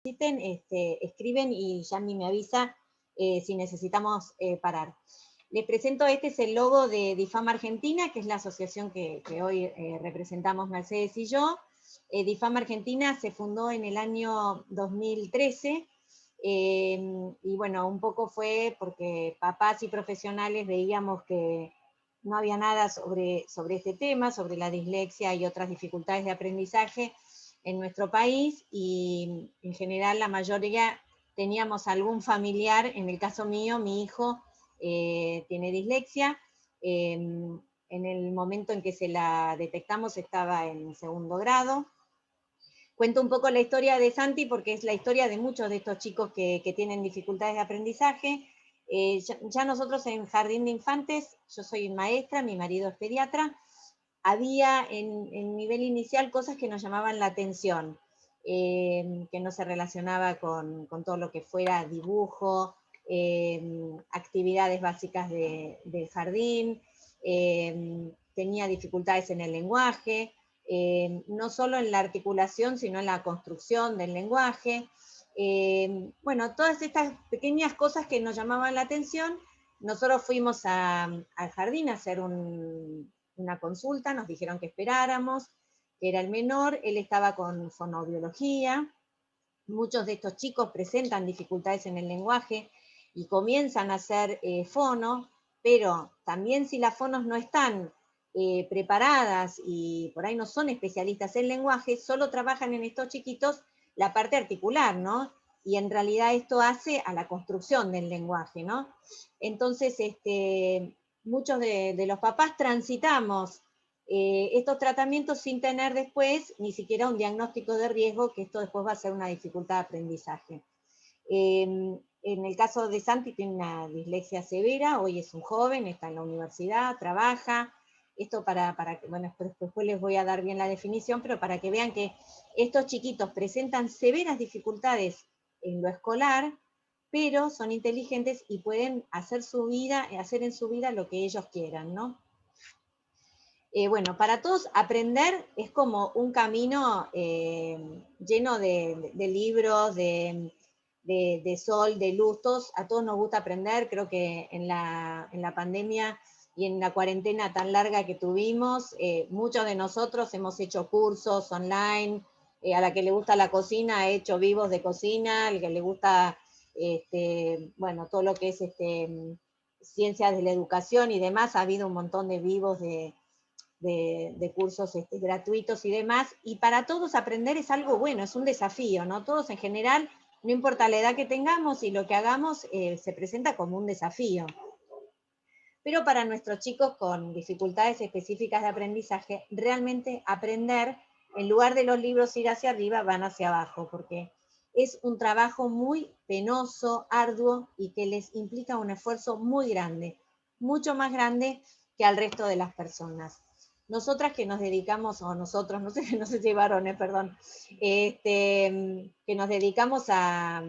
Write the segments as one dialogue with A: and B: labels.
A: necesiten, escriben y Yami me avisa si necesitamos parar. Les presento, este es el logo de DIFAM Argentina, que es la asociación que hoy representamos Mercedes y yo. DIFAM Argentina se fundó en el año 2013, y bueno, un poco fue porque papás y profesionales veíamos que no había nada sobre este tema, sobre la dislexia y otras dificultades de aprendizaje en nuestro país, y en general la mayoría teníamos algún familiar. En el caso mío, mi hijo tiene dislexia. En el momento en que se la detectamos estaba en segundo grado. Cuento un poco la historia de Santi porque es la historia de muchos de estos chicos que tienen dificultades de aprendizaje. Ya nosotros en Jardín de Infantes, yo soy maestra, mi marido es pediatra, había en nivel inicial cosas que nos llamaban la atención, que no se relacionaba con todo lo que fuera dibujo, actividades básicas del jardín, tenía dificultades en el lenguaje, no solo en la articulación, sino en la construcción del lenguaje. Bueno, todas estas pequeñas cosas que nos llamaban la atención. Nosotros fuimos al jardín a hacer una consulta, nos dijeron que esperáramos, que era el menor, él estaba con fonoaudiología. Muchos de estos chicos presentan dificultades en el lenguaje y comienzan a hacer fono, pero también si las fonos no están preparadas y por ahí no son especialistas en lenguaje, solo trabajan en estos chiquitos la parte articular, ¿no? Y en realidad esto hace a la construcción del lenguaje, ¿no? Entonces, muchos de los papás transitamos estos tratamientos sin tener después ni siquiera un diagnóstico de riesgo, que esto después va a ser una dificultad de aprendizaje. En el caso de Santi tiene una dislexia severa, hoy es un joven, está en la universidad, trabaja. Esto para que, bueno, después les voy a dar bien la definición, pero para que vean que estos chiquitos presentan severas dificultades en lo escolar, pero son inteligentes y pueden hacer en su vida lo que ellos quieran, ¿no? Bueno, para todos aprender es como un camino lleno de libros, de sol, de luz. A todos nos gusta aprender. Creo que en la pandemia y en la cuarentena tan larga que tuvimos, muchos de nosotros hemos hecho cursos online. A la que le gusta la cocina ha hecho vivos de cocina, al que le gusta bueno, todo lo que es ciencias de la educación y demás, ha habido un montón de vivos de cursos gratuitos y demás, y para todos aprender es algo bueno, es un desafío, ¿no? Todos en general, no importa la edad que tengamos y lo que hagamos, se presenta como un desafío. Pero para nuestros chicos con dificultades específicas de aprendizaje, realmente aprender, en lugar de los libros ir hacia arriba, van hacia abajo, porque es un trabajo muy penoso, arduo, y que les implica un esfuerzo muy grande, mucho más grande que al resto de las personas. Nosotras que nos dedicamos, o nosotros, no sé si varones, perdón, que nos dedicamos a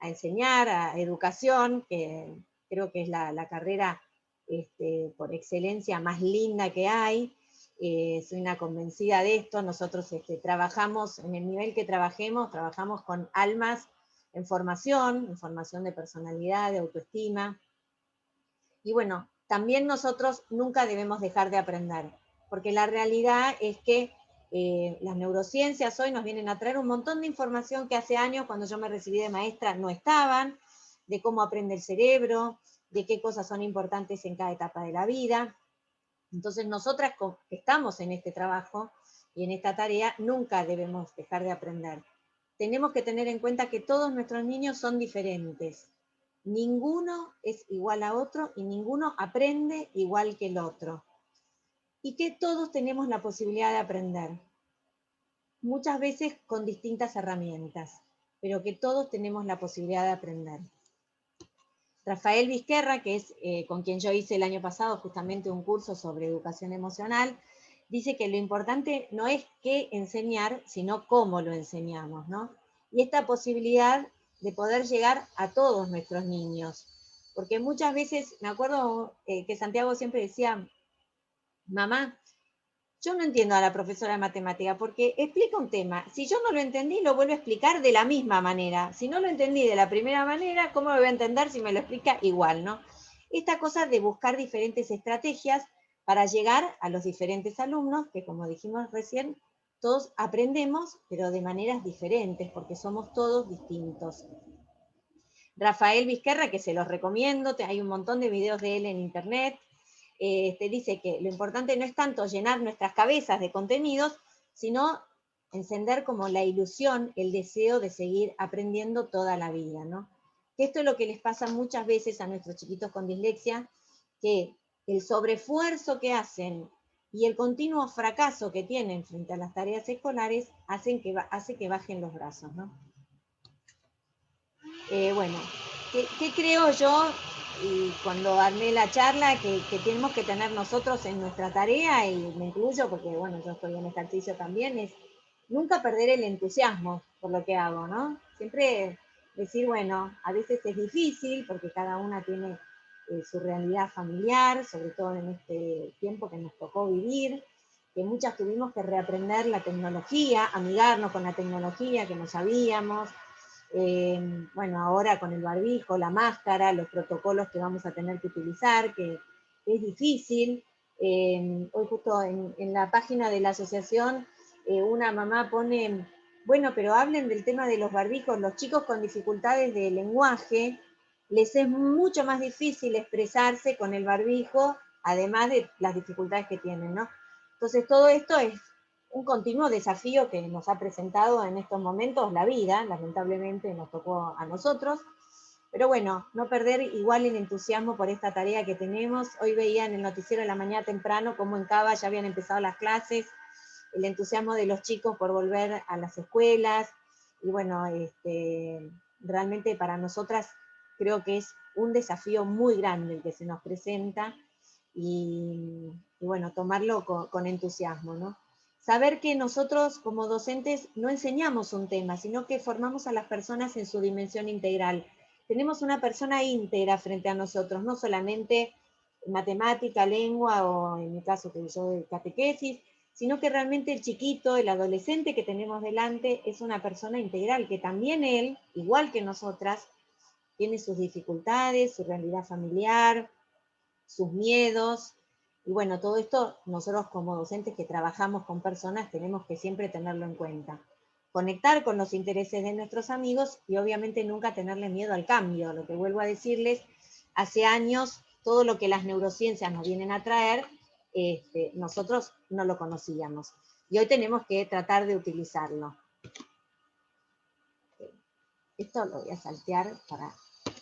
A: enseñar, a educación, que creo que es la carrera por excelencia más linda que hay. Soy una convencida de esto. Nosotros trabajamos, en el nivel que trabajamos con almas en formación de personalidad, de autoestima. Y bueno, también nosotros nunca debemos dejar de aprender, porque la realidad es que las neurociencias hoy nos vienen a traer un montón de información que hace años, cuando yo me recibí de maestra, no estaban, de cómo aprende el cerebro, de qué cosas son importantes en cada etapa de la vida. Entonces nosotras que estamos en este trabajo y en esta tarea, nunca debemos dejar de aprender. Tenemos que tener en cuenta que todos nuestros niños son diferentes. Ninguno es igual a otro y ninguno aprende igual que el otro. Y que todos tenemos la posibilidad de aprender, muchas veces con distintas herramientas, pero que todos tenemos la posibilidad de aprender. Rafael Vizquerra, que es con quien yo hice el año pasado justamente un curso sobre educación emocional, dice que lo importante no es qué enseñar, sino cómo lo enseñamos, ¿no? Y esta posibilidad de poder llegar a todos nuestros niños. Porque muchas veces, me acuerdo que Santiago siempre decía, mamá, yo no entiendo a la profesora de matemática porque explica un tema. Si yo no lo entendí, lo vuelvo a explicar de la misma manera. Si no lo entendí de la primera manera, ¿cómo lo voy a entender si me lo explica igual, no? Esta cosa de buscar diferentes estrategias para llegar a los diferentes alumnos, que como dijimos recién, todos aprendemos, pero de maneras diferentes, porque somos todos distintos. Rafael Vizquerra, que se los recomiendo, hay un montón de videos de él en internet, te dice que lo importante no es tanto llenar nuestras cabezas de contenidos, sino encender como la ilusión, el deseo de seguir aprendiendo toda la vida, ¿no? Que esto es lo que les pasa muchas veces a nuestros chiquitos con dislexia, que el sobreesfuerzo que hacen y el continuo fracaso que tienen frente a las tareas escolares hace que bajen los brazos, ¿no? Bueno, ¿qué creo yo? Y cuando armé la charla, que tenemos que tener nosotros en nuestra tarea, y me incluyo porque, bueno, yo estoy en ejercicio también, es nunca perder el entusiasmo por lo que hago, ¿no? Siempre decir, bueno, a veces es difícil porque cada una tiene su realidad familiar, sobre todo en este tiempo que nos tocó vivir, que muchas tuvimos que reaprender la tecnología, amigarnos con la tecnología que no sabíamos, bueno, ahora con el barbijo, la máscara, los protocolos que vamos a tener que utilizar, que es difícil. Hoy justo en la página de la asociación una mamá pone, bueno, pero hablen del tema de los barbijos, los chicos con dificultades de lenguaje, les es mucho más difícil expresarse con el barbijo, además de las dificultades que tienen, ¿no? Entonces todo esto es un continuo desafío que nos ha presentado en estos momentos la vida, lamentablemente nos tocó a nosotros, pero bueno, no perder igual el entusiasmo por esta tarea que tenemos. Hoy veía en el noticiero de la mañana temprano cómo en Cava ya habían empezado las clases, el entusiasmo de los chicos por volver a las escuelas, y bueno, realmente para nosotras creo que es un desafío muy grande el que se nos presenta, y bueno, tomarlo con entusiasmo, ¿no? Saber que nosotros como docentes no enseñamos un tema, sino que formamos a las personas en su dimensión integral. Tenemos una persona íntegra frente a nosotros, no solamente matemática, lengua o en mi caso que yo de catequesis, sino que realmente el chiquito, el adolescente que tenemos delante es una persona integral, que también él, igual que nosotras, tiene sus dificultades, su realidad familiar, sus miedos, y bueno, todo esto nosotros como docentes que trabajamos con personas tenemos que siempre tenerlo en cuenta. Conectar con los intereses de nuestros amigos y obviamente nunca tenerle miedo al cambio. Lo que vuelvo a decirles, hace años todo lo que las neurociencias nos vienen a traer, nosotros no lo conocíamos. Y hoy tenemos que tratar de utilizarlo. Esto lo voy a saltear para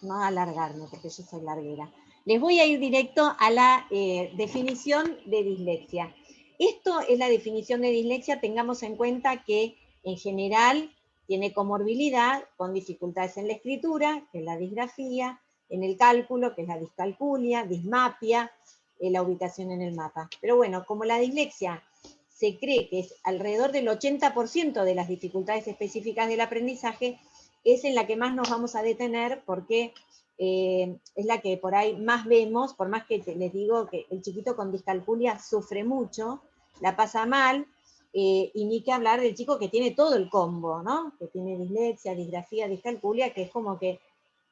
A: no alargarme, porque yo soy larguera. Les voy a ir directo a la definición de dislexia. Esto es la definición de dislexia. Tengamos en cuenta que en general tiene comorbilidad con dificultades en la escritura, que es la disgrafía, en el cálculo, que es la discalculia, dismapia, la ubicación en el mapa. Pero bueno, como la dislexia se cree que es alrededor del 80% de las dificultades específicas del aprendizaje, es en la que más nos vamos a detener porque es la que por ahí más vemos, por más que les digo que el chiquito con discalculia sufre mucho, la pasa mal, y ni que hablar del chico que tiene todo el combo, ¿no? Que tiene dislexia, disgrafía, discalculia, que es como que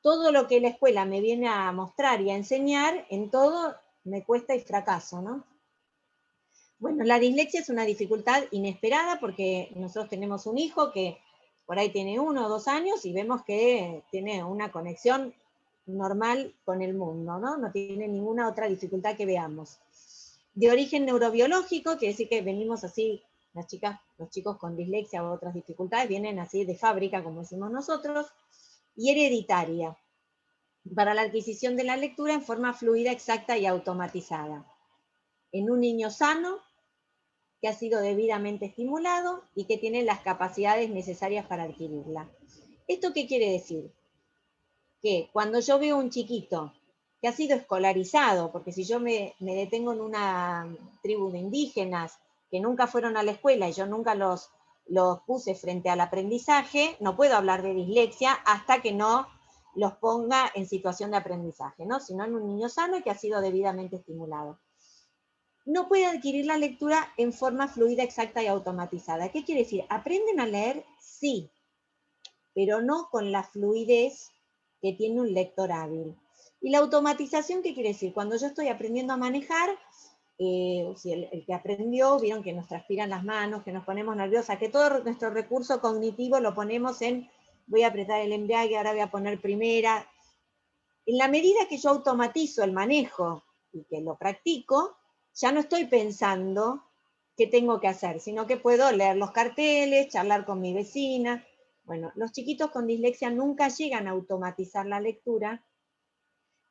A: todo lo que la escuela me viene a mostrar y a enseñar, en todo me cuesta y fracaso, ¿no? Bueno, la dislexia es una dificultad inesperada porque nosotros tenemos un hijo que por ahí tiene 1 o 2 años y vemos que tiene una conexión normal con el mundo, ¿no? No tiene ninguna otra dificultad que veamos. De origen neurobiológico, quiere decir que venimos así, las chicas, los chicos con dislexia o otras dificultades vienen así de fábrica, como decimos nosotros, y hereditaria, para la adquisición de la lectura en forma fluida, exacta y automatizada. En un niño sano, que ha sido debidamente estimulado y que tiene las capacidades necesarias para adquirirla. ¿Esto qué quiere decir? Que cuando yo veo un chiquito que ha sido escolarizado, porque si yo me detengo en una tribu de indígenas que nunca fueron a la escuela y yo nunca los puse frente al aprendizaje, no puedo hablar de dislexia hasta que no los ponga en situación de aprendizaje, ¿no? Sino en un niño sano que ha sido debidamente estimulado. no puede adquirir la lectura en forma fluida, exacta y automatizada. ¿Qué quiere decir? ¿Aprenden a leer? Sí, pero no con la fluidez que tiene un lector hábil. ¿Y la automatización qué quiere decir? Cuando yo estoy aprendiendo a manejar, si el que aprendió, vieron que nos transpiran las manos, que nos ponemos nerviosas, que todo nuestro recurso cognitivo lo ponemos en, voy a apretar el embrague, ahora voy a poner primera. En la medida que yo automatizo el manejo y que lo practico, ya no estoy pensando qué tengo que hacer, sino que puedo leer los carteles, charlar con mi vecina. Bueno, los chiquitos con dislexia nunca llegan a automatizar la lectura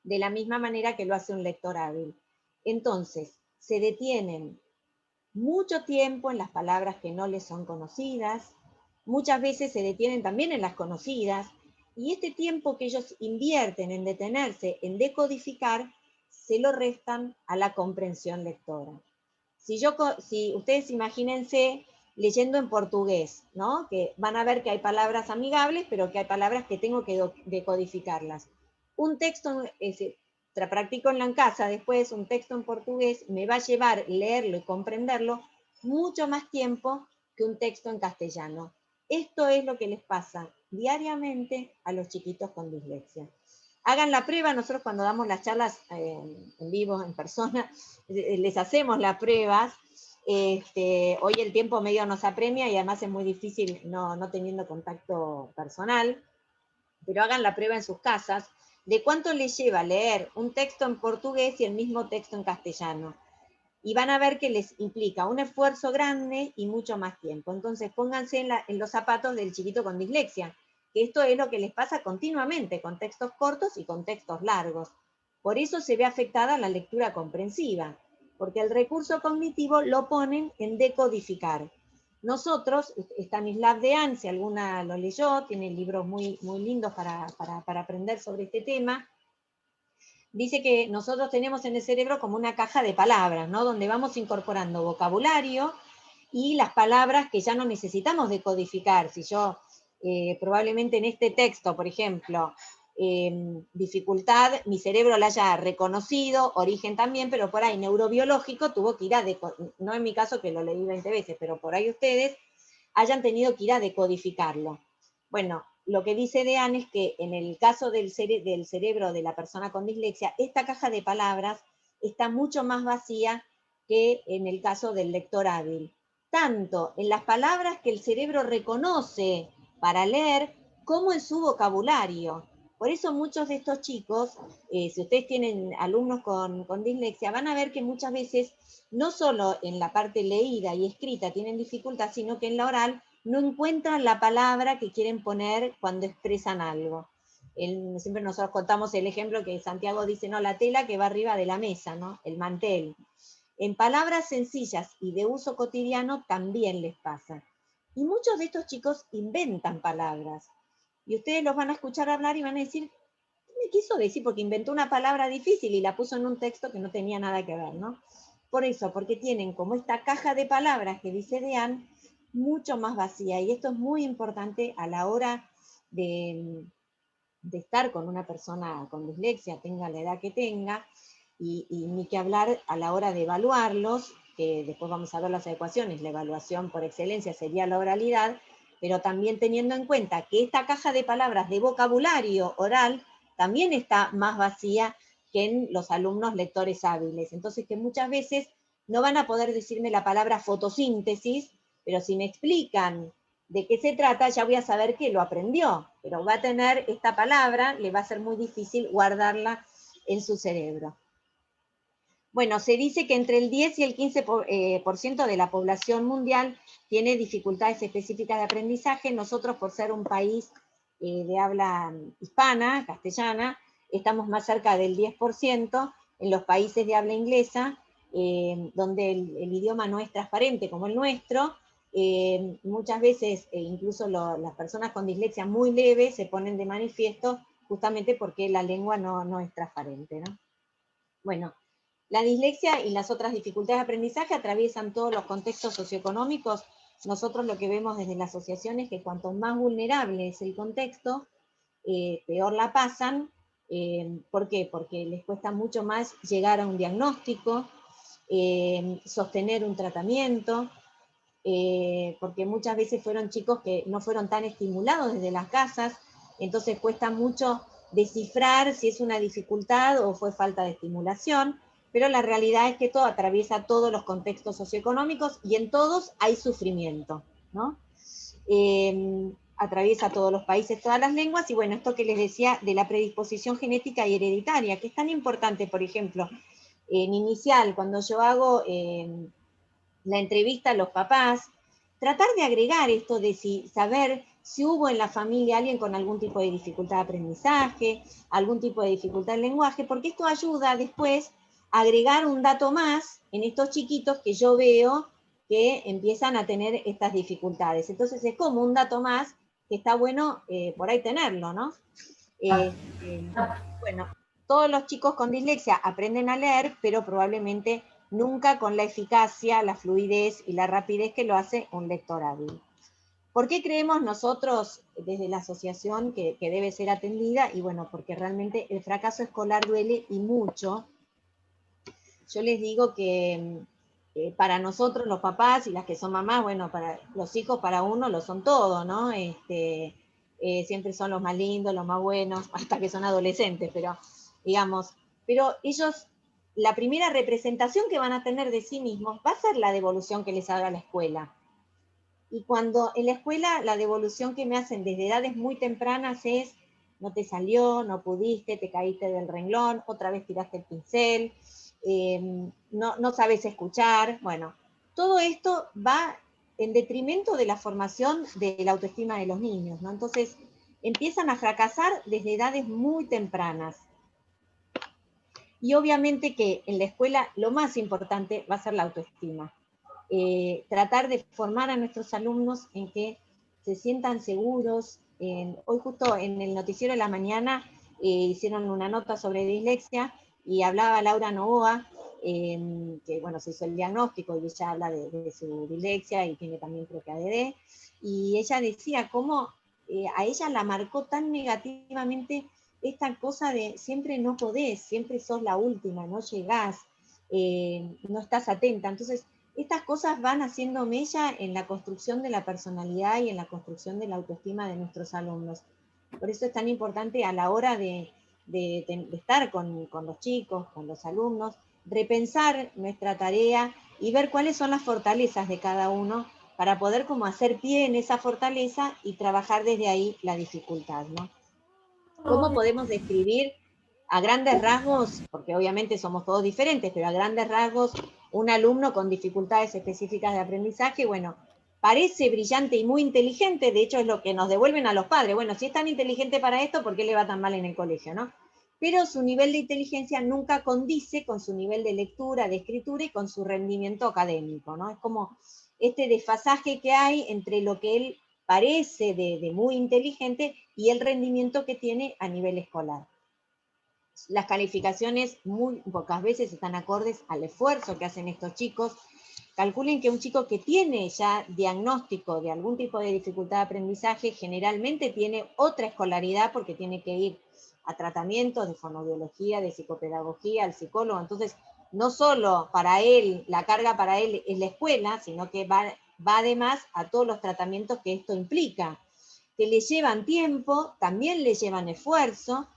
A: de la misma manera que lo hace un lector hábil. Entonces, se detienen mucho tiempo en las palabras que no les son conocidas, muchas veces se detienen también en las conocidas, y este tiempo que ellos invierten en detenerse, en decodificar, se lo restan a la comprensión lectora. Si ustedes imagínense leyendo en portugués, ¿no? Que van a ver que hay palabras amigables, pero que hay palabras que tengo que decodificarlas. Un texto, practico en la casa después, un texto en portugués, me va a llevar leerlo y comprenderlo mucho más tiempo que un texto en castellano. Esto es lo que les pasa diariamente a los chiquitos con dislexia. Hagan la prueba, nosotros cuando damos las charlas en vivo, en persona, les hacemos las pruebas. Hoy el tiempo medio nos apremia y además es muy difícil no teniendo contacto personal, pero hagan la prueba en sus casas de cuánto les lleva leer un texto en portugués y el mismo texto en castellano. Y van a ver que les implica un esfuerzo grande y mucho más tiempo. Entonces pónganse en los zapatos del chiquito con dislexia, que esto es lo que les pasa continuamente con textos cortos y con textos largos. Por eso se ve afectada la lectura comprensiva, porque el recurso cognitivo lo ponen en decodificar. Nosotros, Stanislav Dehaene, si alguna lo leyó, tiene libros muy, muy lindos para aprender sobre este tema, dice que nosotros tenemos en el cerebro como una caja de palabras, ¿no? Donde vamos incorporando vocabulario y las palabras que ya no necesitamos decodificar. Si yo probablemente en este texto, por ejemplo, dificultad, mi cerebro la haya reconocido, origen también, pero por ahí neurobiológico tuvo que ir a, no en mi caso que lo leí 20 veces, pero por ahí ustedes hayan tenido que ir a decodificarlo. Bueno, lo que dice Dehaene es que en el caso del cerebro de la persona con dislexia, esta caja de palabras está mucho más vacía que en el caso del lector hábil. Tanto en las palabras que el cerebro reconoce para leer, como en su vocabulario. Por eso muchos de estos chicos, si ustedes tienen alumnos con dislexia, van a ver que muchas veces, no solo en la parte leída y escrita tienen dificultad, sino que en la oral no encuentran la palabra que quieren poner cuando expresan algo. Siempre nosotros contamos el ejemplo que Santiago dice, no, la tela que va arriba de la mesa, ¿no? El mantel. En palabras sencillas y de uso cotidiano también les pasa. Y muchos de estos chicos inventan palabras. Y ustedes los van a escuchar hablar y van a decir, ¿qué me quiso decir? Porque inventó una palabra difícil y la puso en un texto que no tenía nada que ver, ¿no? Por eso, porque tienen como esta caja de palabras que dice Dehaene, mucho más vacía. Y esto es muy importante a la hora de estar con una persona con dislexia, tenga la edad que tenga, y ni que hablar a la hora de evaluarlos, que después vamos a ver las ecuaciones, la evaluación por excelencia sería la oralidad, pero también teniendo en cuenta que esta caja de palabras de vocabulario oral también está más vacía que en los alumnos lectores hábiles. Entonces que muchas veces no van a poder decirme la palabra fotosíntesis, pero si me explican de qué se trata, ya voy a saber que lo aprendió, pero va a tener esta palabra, le va a ser muy difícil guardarla en su cerebro. Bueno, se dice que entre el 10 y el 15% de la población mundial tiene dificultades específicas de aprendizaje. Nosotros, por ser un país de habla hispana, castellana, estamos más cerca del 10%. En los países de habla inglesa, donde el idioma no es transparente como el nuestro, muchas veces incluso las personas con dislexia muy leve se ponen de manifiesto justamente porque la lengua no es transparente, ¿no? Bueno, la dislexia y las otras dificultades de aprendizaje atraviesan todos los contextos socioeconómicos. Nosotros lo que vemos desde la asociación es que cuanto más vulnerable es el contexto, peor la pasan. ¿Por qué? Porque les cuesta mucho más llegar a un diagnóstico, sostener un tratamiento, porque muchas veces fueron chicos que no fueron tan estimulados desde las casas, entonces cuesta mucho descifrar si es una dificultad o fue falta de estimulación, pero la realidad es que todo atraviesa todos los contextos socioeconómicos y en todos hay sufrimiento, ¿no? Atraviesa todos los países, todas las lenguas, y bueno, esto que les decía de la predisposición genética y hereditaria, que es tan importante, por ejemplo, en inicial, cuando yo hago la entrevista a los papás, tratar de agregar esto de saber si hubo en la familia alguien con algún tipo de dificultad de aprendizaje, algún tipo de dificultad en lenguaje, porque esto ayuda después a agregar un dato más en estos chiquitos que yo veo que empiezan a tener estas dificultades. Entonces es como un dato más que está bueno por ahí tenerlo, ¿no? Bueno, todos los chicos con dislexia aprenden a leer, pero probablemente nunca con la eficacia, la fluidez y la rapidez que lo hace un lector hábil. ¿Por qué creemos nosotros desde la asociación que debe ser atendida? Y bueno, porque realmente el fracaso escolar duele y mucho. Yo les digo que para nosotros los papás y las que son mamás, bueno, para los hijos para uno lo son todo, ¿no? Siempre son los más lindos, los más buenos, hasta que son adolescentes, pero digamos, pero ellos, la primera representación que van a tener de sí mismos va a ser la devolución que les haga la escuela. Y cuando en la escuela la devolución que me hacen desde edades muy tempranas es, no te salió, no pudiste, te caíste del renglón, otra vez tiraste el pincel, no sabes escuchar, bueno, todo esto va en detrimento de la formación de la autoestima de los niños, ¿no? Entonces empiezan a fracasar desde edades muy tempranas. Y obviamente que en la escuela lo más importante va a ser la autoestima. Tratar de formar a nuestros alumnos en que se sientan seguros. Hoy justo en el noticiero de la mañana hicieron una nota sobre dislexia y hablaba Laura Novoa, que bueno, se hizo el diagnóstico y ella habla de su dislexia y tiene también creo que ADD, y ella decía cómo a ella la marcó tan negativamente esta cosa de siempre no podés, siempre sos la última, no llegás, no estás atenta. Entonces, estas cosas van haciendo mella en la construcción de la personalidad y en la construcción de la autoestima de nuestros alumnos. Por eso es tan importante a la hora de estar con los chicos, con los alumnos, repensar nuestra tarea y ver cuáles son las fortalezas de cada uno para poder como hacer pie en esa fortaleza y trabajar desde ahí la dificultad, ¿no? ¿Cómo podemos describir a grandes rasgos, porque obviamente somos todos diferentes, pero a grandes rasgos, un alumno con dificultades específicas de aprendizaje? Bueno, parece brillante y muy inteligente, de hecho es lo que nos devuelven a los padres. Bueno, si es tan inteligente para esto, ¿por qué le va tan mal en el colegio, no? Pero su nivel de inteligencia nunca condice con su nivel de lectura, de escritura y con su rendimiento académico, ¿no? Es como este desfasaje que hay entre lo que él parece de muy inteligente y el rendimiento que tiene a nivel escolar. Las calificaciones muy pocas veces están acordes al esfuerzo que hacen estos chicos. Calculen que un chico que tiene ya diagnóstico de algún tipo de dificultad de aprendizaje generalmente tiene otra escolaridad porque tiene que ir a tratamientos de fonoaudiología, de psicopedagogía, al psicólogo. Entonces, no solo para él, la carga para él es la escuela, sino que va además a todos los tratamientos que esto implica, que le llevan tiempo, también le llevan esfuerzo,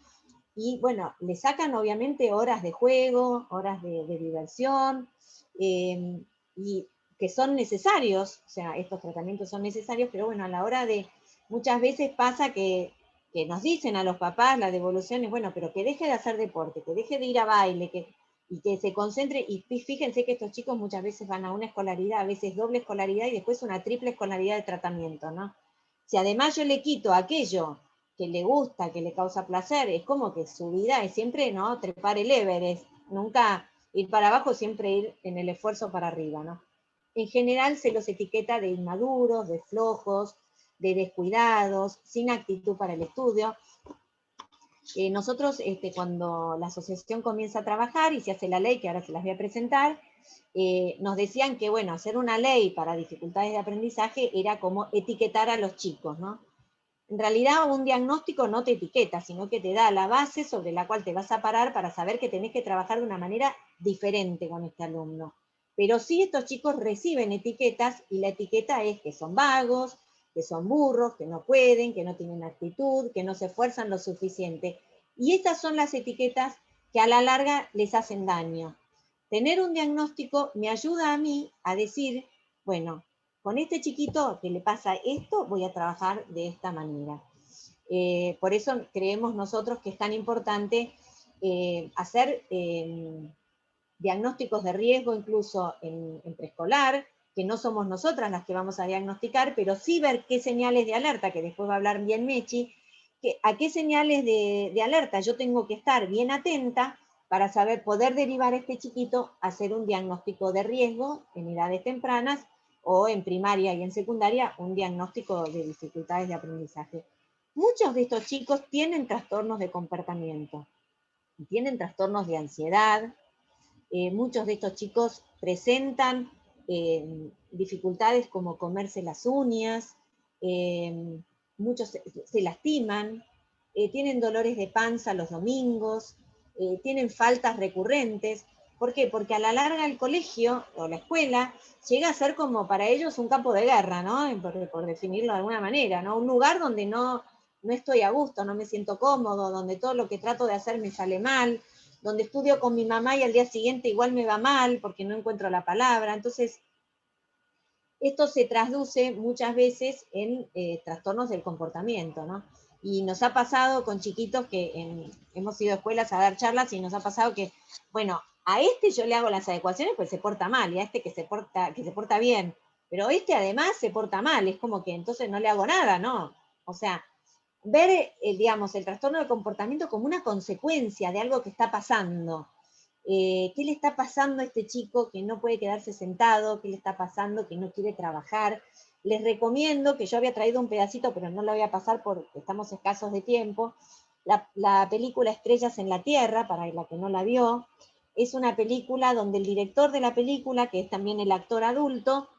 A: y bueno, le sacan obviamente horas de juego, horas de diversión, y que son necesarios, o sea, estos tratamientos son necesarios, pero bueno, a la hora de, muchas veces pasa que nos dicen a los papás, la devolución es, bueno, pero que deje de hacer deporte, que deje de ir a baile, y que se concentre, y fíjense que estos chicos muchas veces van a una escolaridad, a veces doble escolaridad y después una triple escolaridad de tratamiento, ¿no? Si además yo le quito aquello que le gusta, que le causa placer, es como que su vida es siempre, ¿no? Trepar el Everest, nunca ir para abajo, siempre ir en el esfuerzo para arriba, ¿no? En general se los etiqueta de inmaduros, de flojos, de descuidados, sin actitud para el estudio. Nosotros, cuando la asociación comienza a trabajar y se hace la ley, que ahora se las voy a presentar, nos decían que, bueno, hacer una ley para dificultades de aprendizaje era como etiquetar a los chicos, ¿no? En realidad un diagnóstico no te etiqueta, sino que te da la base sobre la cual te vas a parar para saber que tenés que trabajar de una manera diferente con este alumno. Pero sí estos chicos reciben etiquetas y la etiqueta es que son vagos, que son burros, que no pueden, que no tienen actitud, que no se esfuerzan lo suficiente. Y estas son las etiquetas que a la larga les hacen daño. Tener un diagnóstico me ayuda a mí a decir, bueno, con este chiquito que le pasa esto, voy a trabajar de esta manera. Por eso creemos nosotros que es tan importante hacer diagnósticos de riesgo incluso en preescolar, que no somos nosotras las que vamos a diagnosticar, pero sí ver qué señales de alerta, que después va a hablar bien Mechi, a qué señales de alerta yo tengo que estar bien atenta para saber, poder derivar a este chiquito a hacer un diagnóstico de riesgo en edades tempranas o en primaria y en secundaria un diagnóstico de dificultades de aprendizaje. Muchos de estos chicos tienen trastornos de comportamiento, tienen trastornos de ansiedad, muchos de estos chicos presentan dificultades como comerse las uñas, muchos se lastiman, tienen dolores de panza los domingos, tienen faltas recurrentes. ¿Por qué? Porque a la larga el colegio o la escuela llega a ser como para ellos un campo de guerra, ¿no? Por definirlo de alguna manera, ¿no? Un lugar donde no estoy a gusto, no me siento cómodo, donde todo lo que trato de hacer me sale mal, donde estudio con mi mamá y al día siguiente igual me va mal porque no encuentro la palabra. Entonces, esto se traduce muchas veces en trastornos del comportamiento, ¿no? Y nos ha pasado con chiquitos que hemos ido a escuelas a dar charlas y nos ha pasado que, bueno, a este yo le hago las adecuaciones pues se porta mal, y a este que se porta bien, pero este además se porta mal, es como que entonces no le hago nada, ¿no? O sea, ver, digamos, el trastorno de comportamiento como una consecuencia de algo que está pasando. ¿Qué le está pasando a este chico que no puede quedarse sentado? ¿Qué le está pasando que no quiere trabajar? Les recomiendo, que yo había traído un pedacito, pero no lo voy a pasar porque estamos escasos de tiempo, la película Estrellas en la Tierra, para la que no la vio. Es una película donde el director de la película, que es también el actor adulto,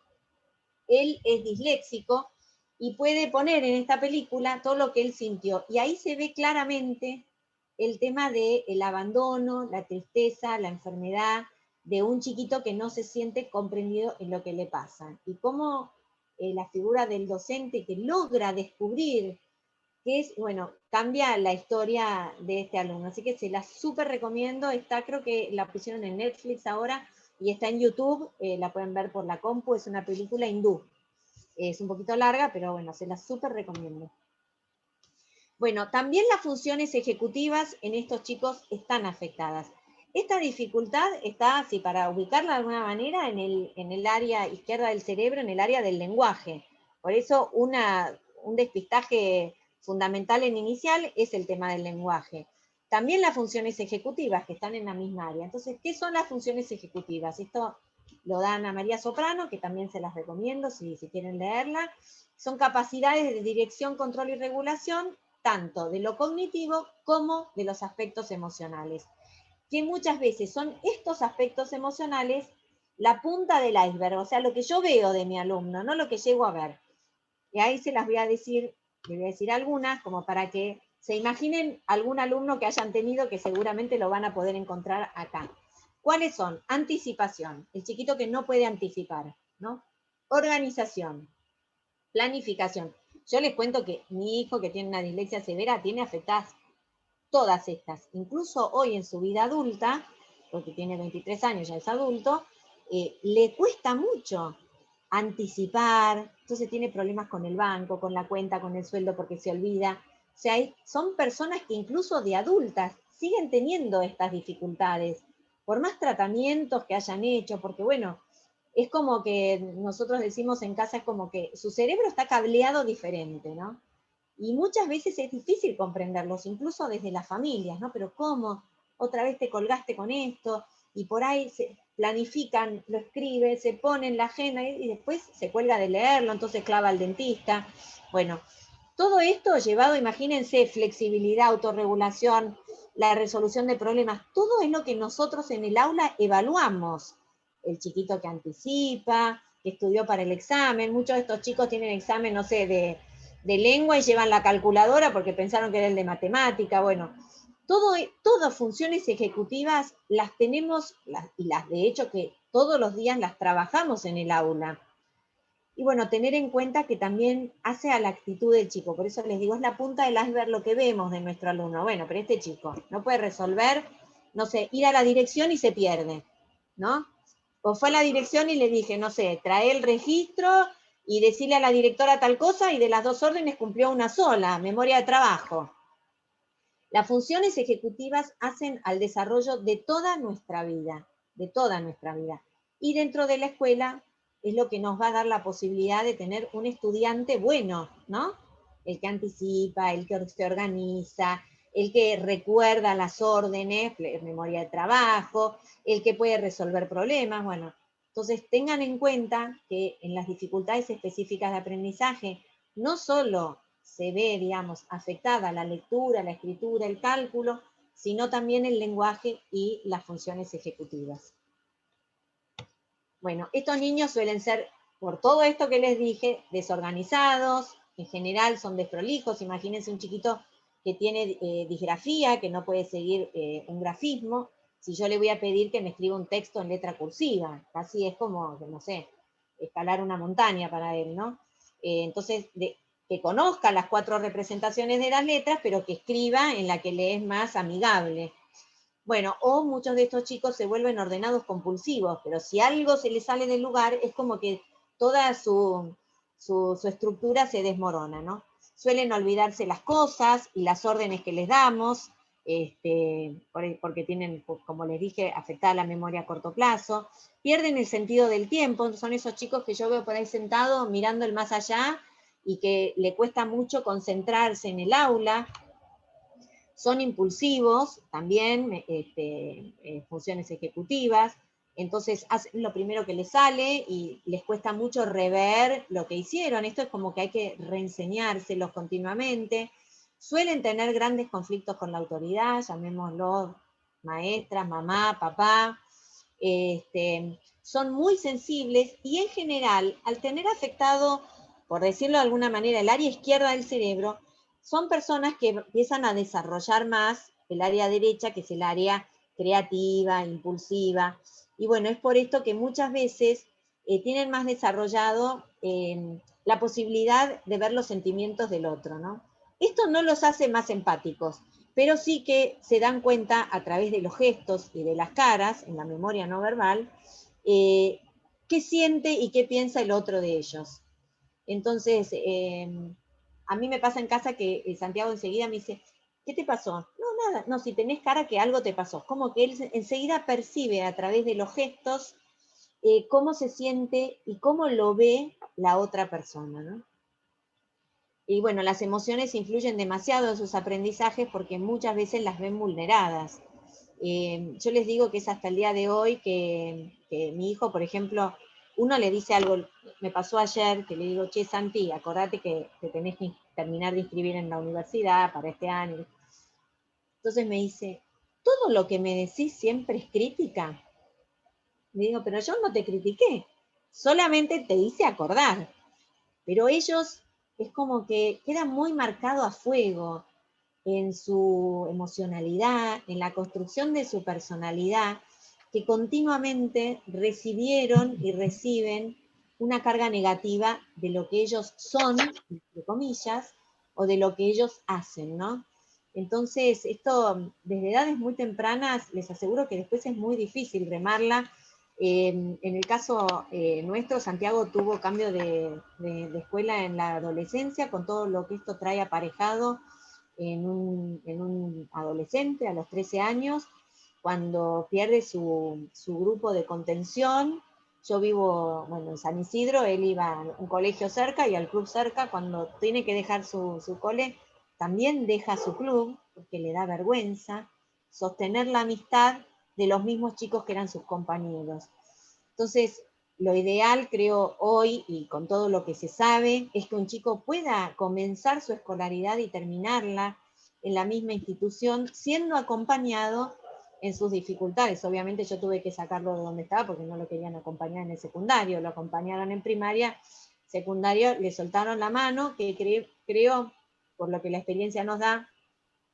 A: él es disléxico y puede poner en esta película todo lo que él sintió. Y ahí se ve claramente el tema del abandono, la tristeza, la enfermedad de un chiquito que no se siente comprendido en lo que le pasa. Y cómo la figura del docente que logra descubrir que es, bueno, cambia la historia de este alumno. Así que se la súper recomiendo. Está, creo que la pusieron en Netflix ahora y está en YouTube. La pueden ver por la compu. Es una película hindú. Es un poquito larga, pero bueno, se la súper recomiendo. Bueno, también las funciones ejecutivas en estos chicos están afectadas. Esta dificultad está, así para ubicarla de alguna manera, en el área izquierda del cerebro, en el área del lenguaje. Por eso un despistaje fundamental en inicial es el tema del lenguaje. También las funciones ejecutivas, que están en la misma área. Entonces, ¿qué son las funciones ejecutivas? Esto lo da Ana María Soprano, que también se las recomiendo si quieren leerla. Son capacidades de dirección, control y regulación, tanto de lo cognitivo como de los aspectos emocionales, que muchas veces son estos aspectos emocionales la punta del iceberg, o sea, lo que yo veo de mi alumno, no lo que llego a ver. Y ahí se las voy a decir, les voy a decir algunas, como para que se imaginen algún alumno que hayan tenido, que seguramente lo van a poder encontrar acá. ¿Cuáles son? Anticipación, el chiquito que no puede anticipar, ¿no? Organización, planificación. Yo les cuento que mi hijo, que tiene una dislexia severa, tiene afectadas todas estas. Incluso hoy en su vida adulta, porque tiene 23 años, ya es adulto, le cuesta mucho anticipar, entonces tiene problemas con el banco, con la cuenta, con el sueldo, porque se olvida. O sea, son personas que incluso de adultas siguen teniendo estas dificultades, por más tratamientos que hayan hecho, porque bueno, es como que nosotros decimos en casa, es como que su cerebro está cableado diferente, ¿no? Y muchas veces es difícil comprenderlos, incluso desde las familias, ¿no? Pero ¿cómo? Otra vez te colgaste con esto, y por ahí se planifican, lo escribe, se pone en la agenda y después se cuelga de leerlo, entonces clava al dentista. Bueno, todo esto llevado, imagínense, flexibilidad, autorregulación, la resolución de problemas, todo es lo que nosotros en el aula evaluamos. El chiquito que anticipa, que estudió para el examen, muchos de estos chicos tienen examen, no sé, de lengua y llevan la calculadora porque pensaron que era el de matemática. Bueno, todas funciones ejecutivas las tenemos, y las de hecho que todos los días las trabajamos en el aula. Y bueno, tener en cuenta que también hace a la actitud del chico. Por eso les digo, es la punta del iceberg lo que vemos de nuestro alumno. Bueno, pero este chico no puede resolver, no sé, ir a la dirección y se pierde, ¿no? O fue a la dirección y le dije, no sé, trae el registro y decirle a la directora tal cosa, y de las 2 órdenes cumplió una sola, memoria de trabajo. Las funciones ejecutivas hacen al desarrollo de toda nuestra vida, de toda nuestra vida. Y dentro de la escuela es lo que nos va a dar la posibilidad de tener un estudiante bueno, ¿no? El que anticipa, el que se organiza, el que recuerda las órdenes, memoria de trabajo, el que puede resolver problemas, bueno. Entonces tengan en cuenta que en las dificultades específicas de aprendizaje, no solo se ve, digamos, afectada la lectura, la escritura, el cálculo, sino también el lenguaje y las funciones ejecutivas. Bueno, estos niños suelen ser, por todo esto que les dije, desorganizados, en general son desprolijos. Imagínense un chiquito que tiene disgrafía, que no puede seguir un grafismo. Si yo le voy a pedir que me escriba un texto en letra cursiva, casi es como, no sé, escalar una montaña para él, ¿no? Entonces, que conozca las 4 representaciones de las letras, pero que escriba en la que le es más amigable. Bueno, o muchos de estos chicos se vuelven ordenados compulsivos, pero si algo se les sale del lugar, es como que toda su estructura se desmorona, ¿no? Suelen olvidarse las cosas y las órdenes que les damos, porque tienen, como les dije, afectada la memoria a corto plazo, pierden el sentido del tiempo. Son esos chicos que yo veo por ahí sentados mirando el más allá y que le cuesta mucho concentrarse en el aula. Son impulsivos también, funciones ejecutivas, entonces hacen lo primero que les sale y les cuesta mucho rever lo que hicieron. Esto es como que hay que reenseñárselos continuamente. Suelen tener grandes conflictos con la autoridad, llamémoslo maestra, mamá, papá. Son muy sensibles y en general, al tener afectado, por decirlo de alguna manera, el área izquierda del cerebro, son personas que empiezan a desarrollar más el área derecha, que es el área creativa, impulsiva. Y bueno, es por esto que muchas veces tienen más desarrollado la posibilidad de ver los sentimientos del otro, ¿no? Esto no los hace más empáticos, pero sí que se dan cuenta a través de los gestos y de las caras, en la memoria no verbal, qué siente y qué piensa el otro de ellos. Entonces, a mí me pasa en casa que Santiago enseguida me dice, ¿qué te pasó? No, nada, no, si tenés cara que algo te pasó. Como que él enseguida percibe a través de los gestos cómo se siente y cómo lo ve la otra persona, ¿no? Y bueno, las emociones influyen demasiado en sus aprendizajes porque muchas veces las ven vulneradas. Yo les digo que es hasta el día de hoy que mi hijo, por ejemplo, uno le dice algo, me pasó ayer, que le digo, che, Santi, acordate que te tenés que terminar de inscribir en la universidad para este año. Entonces me dice, ¿todo lo que me decís siempre es crítica? Le digo, pero yo no te critiqué, solamente te hice acordar. Pero ellos es como que queda muy marcado a fuego en su emocionalidad, en la construcción de su personalidad, que continuamente recibieron y reciben una carga negativa de lo que ellos son, entre comillas, o de lo que ellos hacen, ¿no? Entonces, esto desde edades muy tempranas, les aseguro que después es muy difícil remarla. En el caso nuestro, Santiago tuvo cambio de escuela en la adolescencia, con todo lo que esto trae aparejado en un adolescente a los 13 años, cuando pierde su grupo de contención. Yo vivo, bueno, en San Isidro, él iba a un colegio cerca y al club cerca. Cuando tiene que dejar su cole, también deja su club, porque le da vergüenza sostener la amistad de los mismos chicos que eran sus compañeros. Entonces, lo ideal, creo, hoy, y con todo lo que se sabe, es que un chico pueda comenzar su escolaridad y terminarla en la misma institución, siendo acompañado en sus dificultades. Obviamente yo tuve que sacarlo de donde estaba porque no lo querían acompañar en el secundario, lo acompañaron en primaria, secundario le soltaron la mano, que creo, por lo que la experiencia nos da,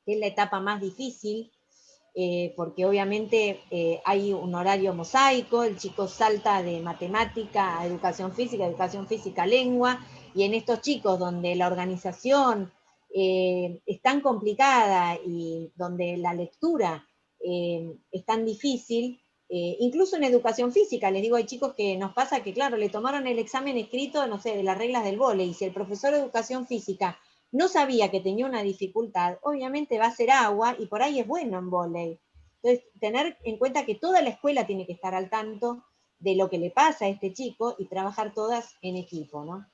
A: que es la etapa más difícil, porque obviamente hay un horario mosaico, el chico salta de matemática a educación física a lengua, y en estos chicos donde la organización es tan complicada y donde la lectura es tan difícil, incluso en educación física, les digo, hay chicos que nos pasa que, claro, le tomaron el examen escrito, no sé, de las reglas del vóley, y si el profesor de educación física no sabía que tenía una dificultad, obviamente va a ser agua, y por ahí es bueno en vóley. Entonces, tener en cuenta que toda la escuela tiene que estar al tanto de lo que le pasa a este chico y trabajar todas en equipo, ¿no?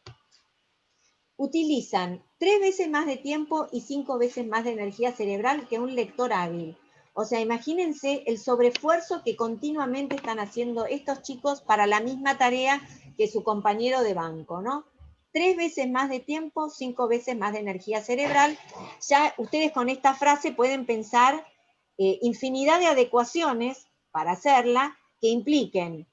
A: Utilizan 3 veces más de tiempo y 5 veces más de energía cerebral que un lector hábil. O sea, imagínense el sobreesfuerzo que continuamente están haciendo estos chicos para la misma tarea que su compañero de banco, ¿no? 3 veces más de tiempo, 5 veces más de energía cerebral. Ya ustedes con esta frase pueden pensar infinidad de adecuaciones para hacerla que impliquen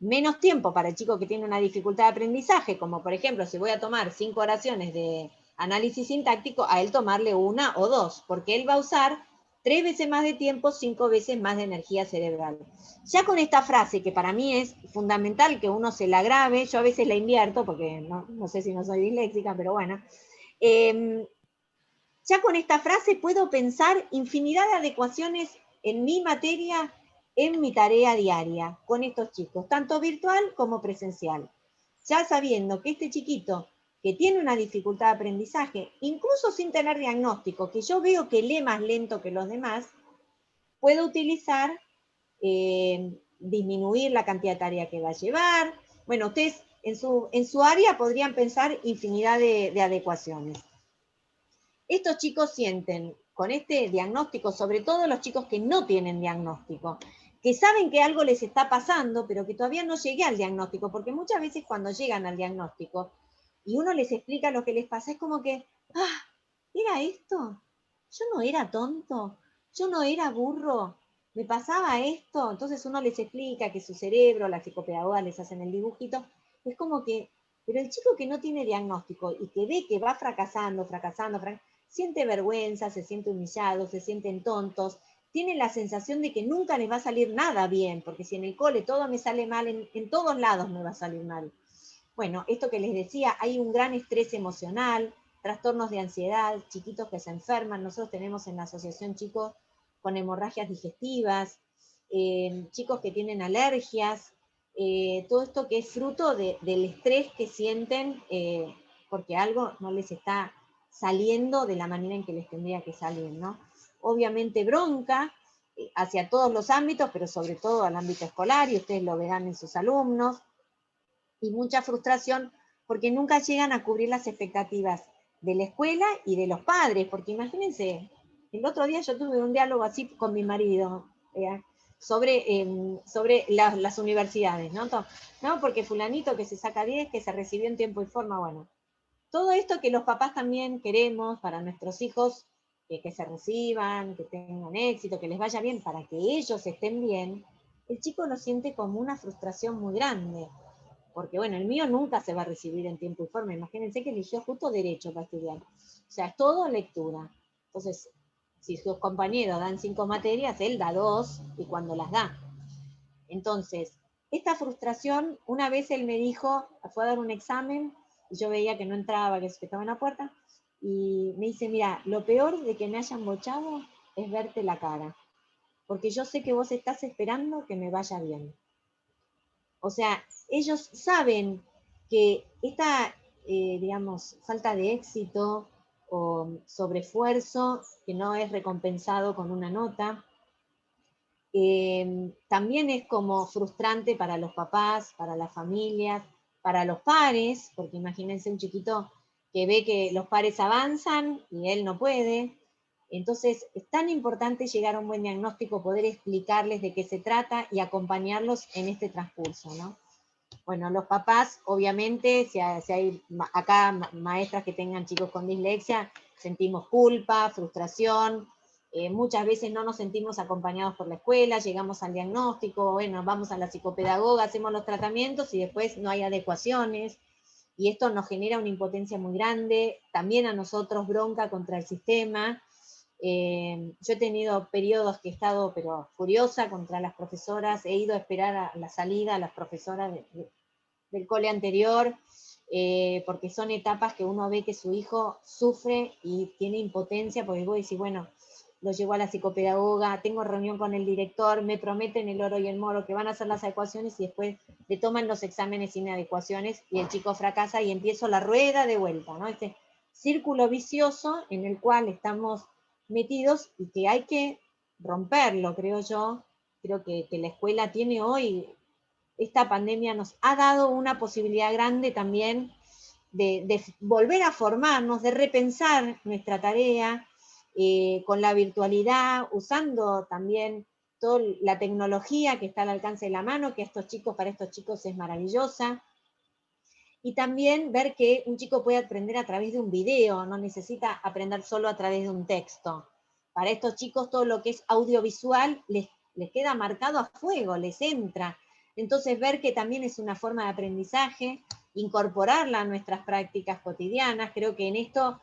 A: menos tiempo para el chico que tiene una dificultad de aprendizaje, como por ejemplo, si voy a tomar 5 oraciones de análisis sintáctico, a él tomarle 1 o 2, porque él va a usar 3 veces más de tiempo, 5 veces más de energía cerebral. Ya con esta frase, que para mí es fundamental que uno se la grabe, yo a veces la invierto, porque no sé si no soy disléxica, pero bueno, ya con esta frase puedo pensar infinidad de adecuaciones en mi materia, en mi tarea diaria con estos chicos, tanto virtual como presencial. Ya sabiendo que este chiquito que tiene una dificultad de aprendizaje, incluso sin tener diagnóstico, que yo veo que lee más lento que los demás, puedo utilizar, disminuir la cantidad de tarea que va a llevar. Bueno, ustedes en su área podrían pensar infinidad de adecuaciones. Estos chicos sienten con este diagnóstico, sobre todo los chicos que no tienen diagnóstico, que saben que algo les está pasando, pero que todavía no llegué al diagnóstico, porque muchas veces cuando llegan al diagnóstico y uno les explica lo que les pasa, es como que, ¿era esto? Yo no era tonto, yo no era burro, me pasaba esto. Entonces uno les explica que su cerebro, las psicopedagogas les hacen el dibujito, es como que, pero el chico que no tiene diagnóstico y que ve que va fracasando, siente vergüenza, se siente humillado, se sienten tontos, tienen la sensación de que nunca les va a salir nada bien, porque si en el cole todo me sale mal, en todos lados me va a salir mal. Bueno, esto que les decía, hay un gran estrés emocional, trastornos de ansiedad, chiquitos que se enferman. Nosotros tenemos en la asociación chicos con hemorragias digestivas, chicos que tienen alergias, todo esto que es fruto del estrés que sienten porque algo no les está saliendo de la manera en que les tendría que salir, ¿no? Obviamente bronca hacia todos los ámbitos, pero sobre todo al ámbito escolar, y ustedes lo verán en sus alumnos, y mucha frustración porque nunca llegan a cubrir las expectativas de la escuela y de los padres, porque imagínense, el otro día yo tuve un diálogo así con mi marido sobre las universidades, ¿no? No, porque fulanito que se saca 10, que se recibió en tiempo y forma, bueno. Todo esto que los papás también queremos para nuestros hijos, que se reciban, que tengan éxito, que les vaya bien, para que ellos estén bien, el chico lo siente como una frustración muy grande. Porque bueno, el mío nunca se va a recibir en tiempo y forma. Imagínense que eligió justo derecho para estudiar. O sea, es todo lectura. Entonces, si sus compañeros dan 5 materias, él da 2 y cuando las da. Entonces, esta frustración, una vez él me dijo, fue a dar un examen y yo veía que no entraba, que estaba en la puerta, y me dice, mira, lo peor de que me hayan bochado es verte la cara, porque yo sé que vos estás esperando que me vaya bien. O sea, ellos saben que esta, digamos, falta de éxito o sobreesfuerzo, que no es recompensado con una nota, también es como frustrante para los papás, para las familias, para los pares, porque imagínense un chiquito que ve que los pares avanzan y él no puede. Entonces, es tan importante llegar a un buen diagnóstico, poder explicarles de qué se trata y acompañarlos en este transcurso, ¿no? Bueno, los papás, obviamente, si hay acá maestras que tengan chicos con dislexia, sentimos culpa, frustración, muchas veces no nos sentimos acompañados por la escuela, llegamos al diagnóstico, bueno, vamos a la psicopedagoga, hacemos los tratamientos y después no hay adecuaciones, y esto nos genera una impotencia muy grande, también a nosotros bronca contra el sistema, Yo he tenido periodos que he estado pero furiosa contra las profesoras, he ido a esperar a la salida a las profesoras del cole anterior, porque son etapas que uno ve que su hijo sufre y tiene impotencia, porque vos decís, bueno, lo llevo a la psicopedagoga, tengo reunión con el director, me prometen el oro y el moro que van a hacer las adecuaciones y después le toman los exámenes sin adecuaciones y el chico fracasa y empiezo la rueda de vuelta, ¿no? Este círculo vicioso en el cual estamos metidos y que hay que romperlo, creo yo. Creo que la escuela tiene hoy, esta pandemia nos ha dado una posibilidad grande también de volver a formarnos, de repensar nuestra tarea con la virtualidad, usando también toda la tecnología que está al alcance de la mano, que para estos chicos es maravillosa. Y también ver que un chico puede aprender a través de un video, no necesita aprender solo a través de un texto. Para estos chicos todo lo que es audiovisual les queda marcado a fuego, les entra. Entonces ver que también es una forma de aprendizaje, incorporarla a nuestras prácticas cotidianas. Creo que en esto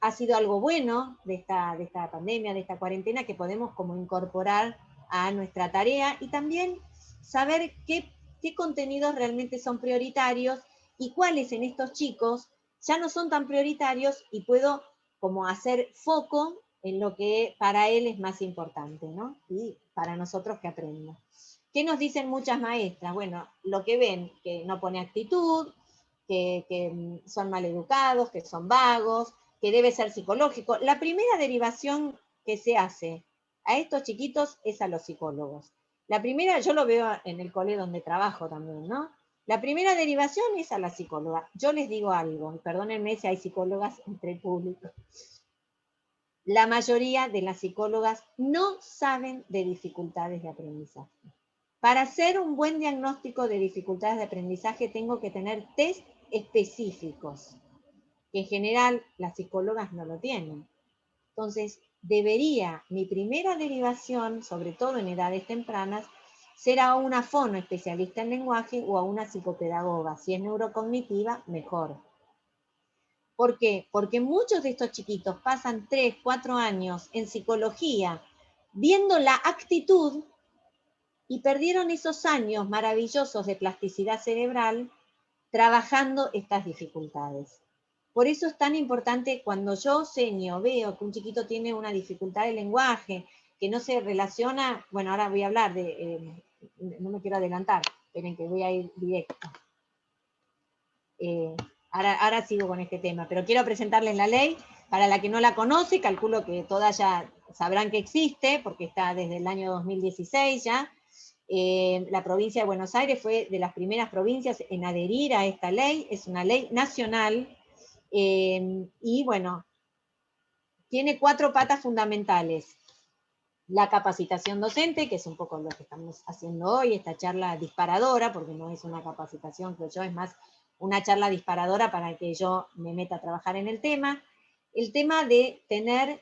A: ha sido algo bueno de esta pandemia, de esta cuarentena, que podemos como incorporar a nuestra tarea y también saber qué contenidos realmente son prioritarios y cuáles en estos chicos ya no son tan prioritarios y puedo como hacer foco en lo que para él es más importante, ¿no? Y para nosotros que aprendamos. ¿Qué nos dicen muchas maestras? Bueno, lo que ven, que no pone actitud, que son maleducados, que son vagos, que debe ser psicológico. La primera derivación que se hace a estos chiquitos es a los psicólogos. La primera, yo lo veo en el cole donde trabajo también, ¿no? La primera derivación es a la psicóloga. Yo les digo algo, perdónenme si hay psicólogas entre el público. La mayoría de las psicólogas no saben de dificultades de aprendizaje. Para hacer un buen diagnóstico de dificultades de aprendizaje tengo que tener test específicos, que en general las psicólogas no lo tienen. Entonces, debería mi primera derivación, sobre todo en edades tempranas, ser a una fono especialista en lenguaje o a una psicopedagoga. Si es neurocognitiva, mejor. ¿Por qué? Porque muchos de estos chiquitos pasan 3, 4 años en psicología viendo la actitud y perdieron esos años maravillosos de plasticidad cerebral trabajando estas dificultades. Por eso es tan importante cuando yo veo que un chiquito tiene una dificultad de lenguaje, que no se relaciona, bueno, ahora voy a hablar no me quiero adelantar, esperen que voy a ir directo. Ahora sigo con este tema, pero quiero presentarles la ley. Para la que no la conoce, calculo que todas ya sabrán que existe, porque está desde el año 2016 ya. La provincia de Buenos Aires fue de las primeras provincias en adherir a esta ley, es una ley nacional, y bueno, tiene 4 patas fundamentales. La capacitación docente, que es un poco lo que estamos haciendo hoy, esta charla disparadora, porque no es una capacitación, creo yo, es más una charla disparadora para que yo me meta a trabajar en el tema. El tema de tener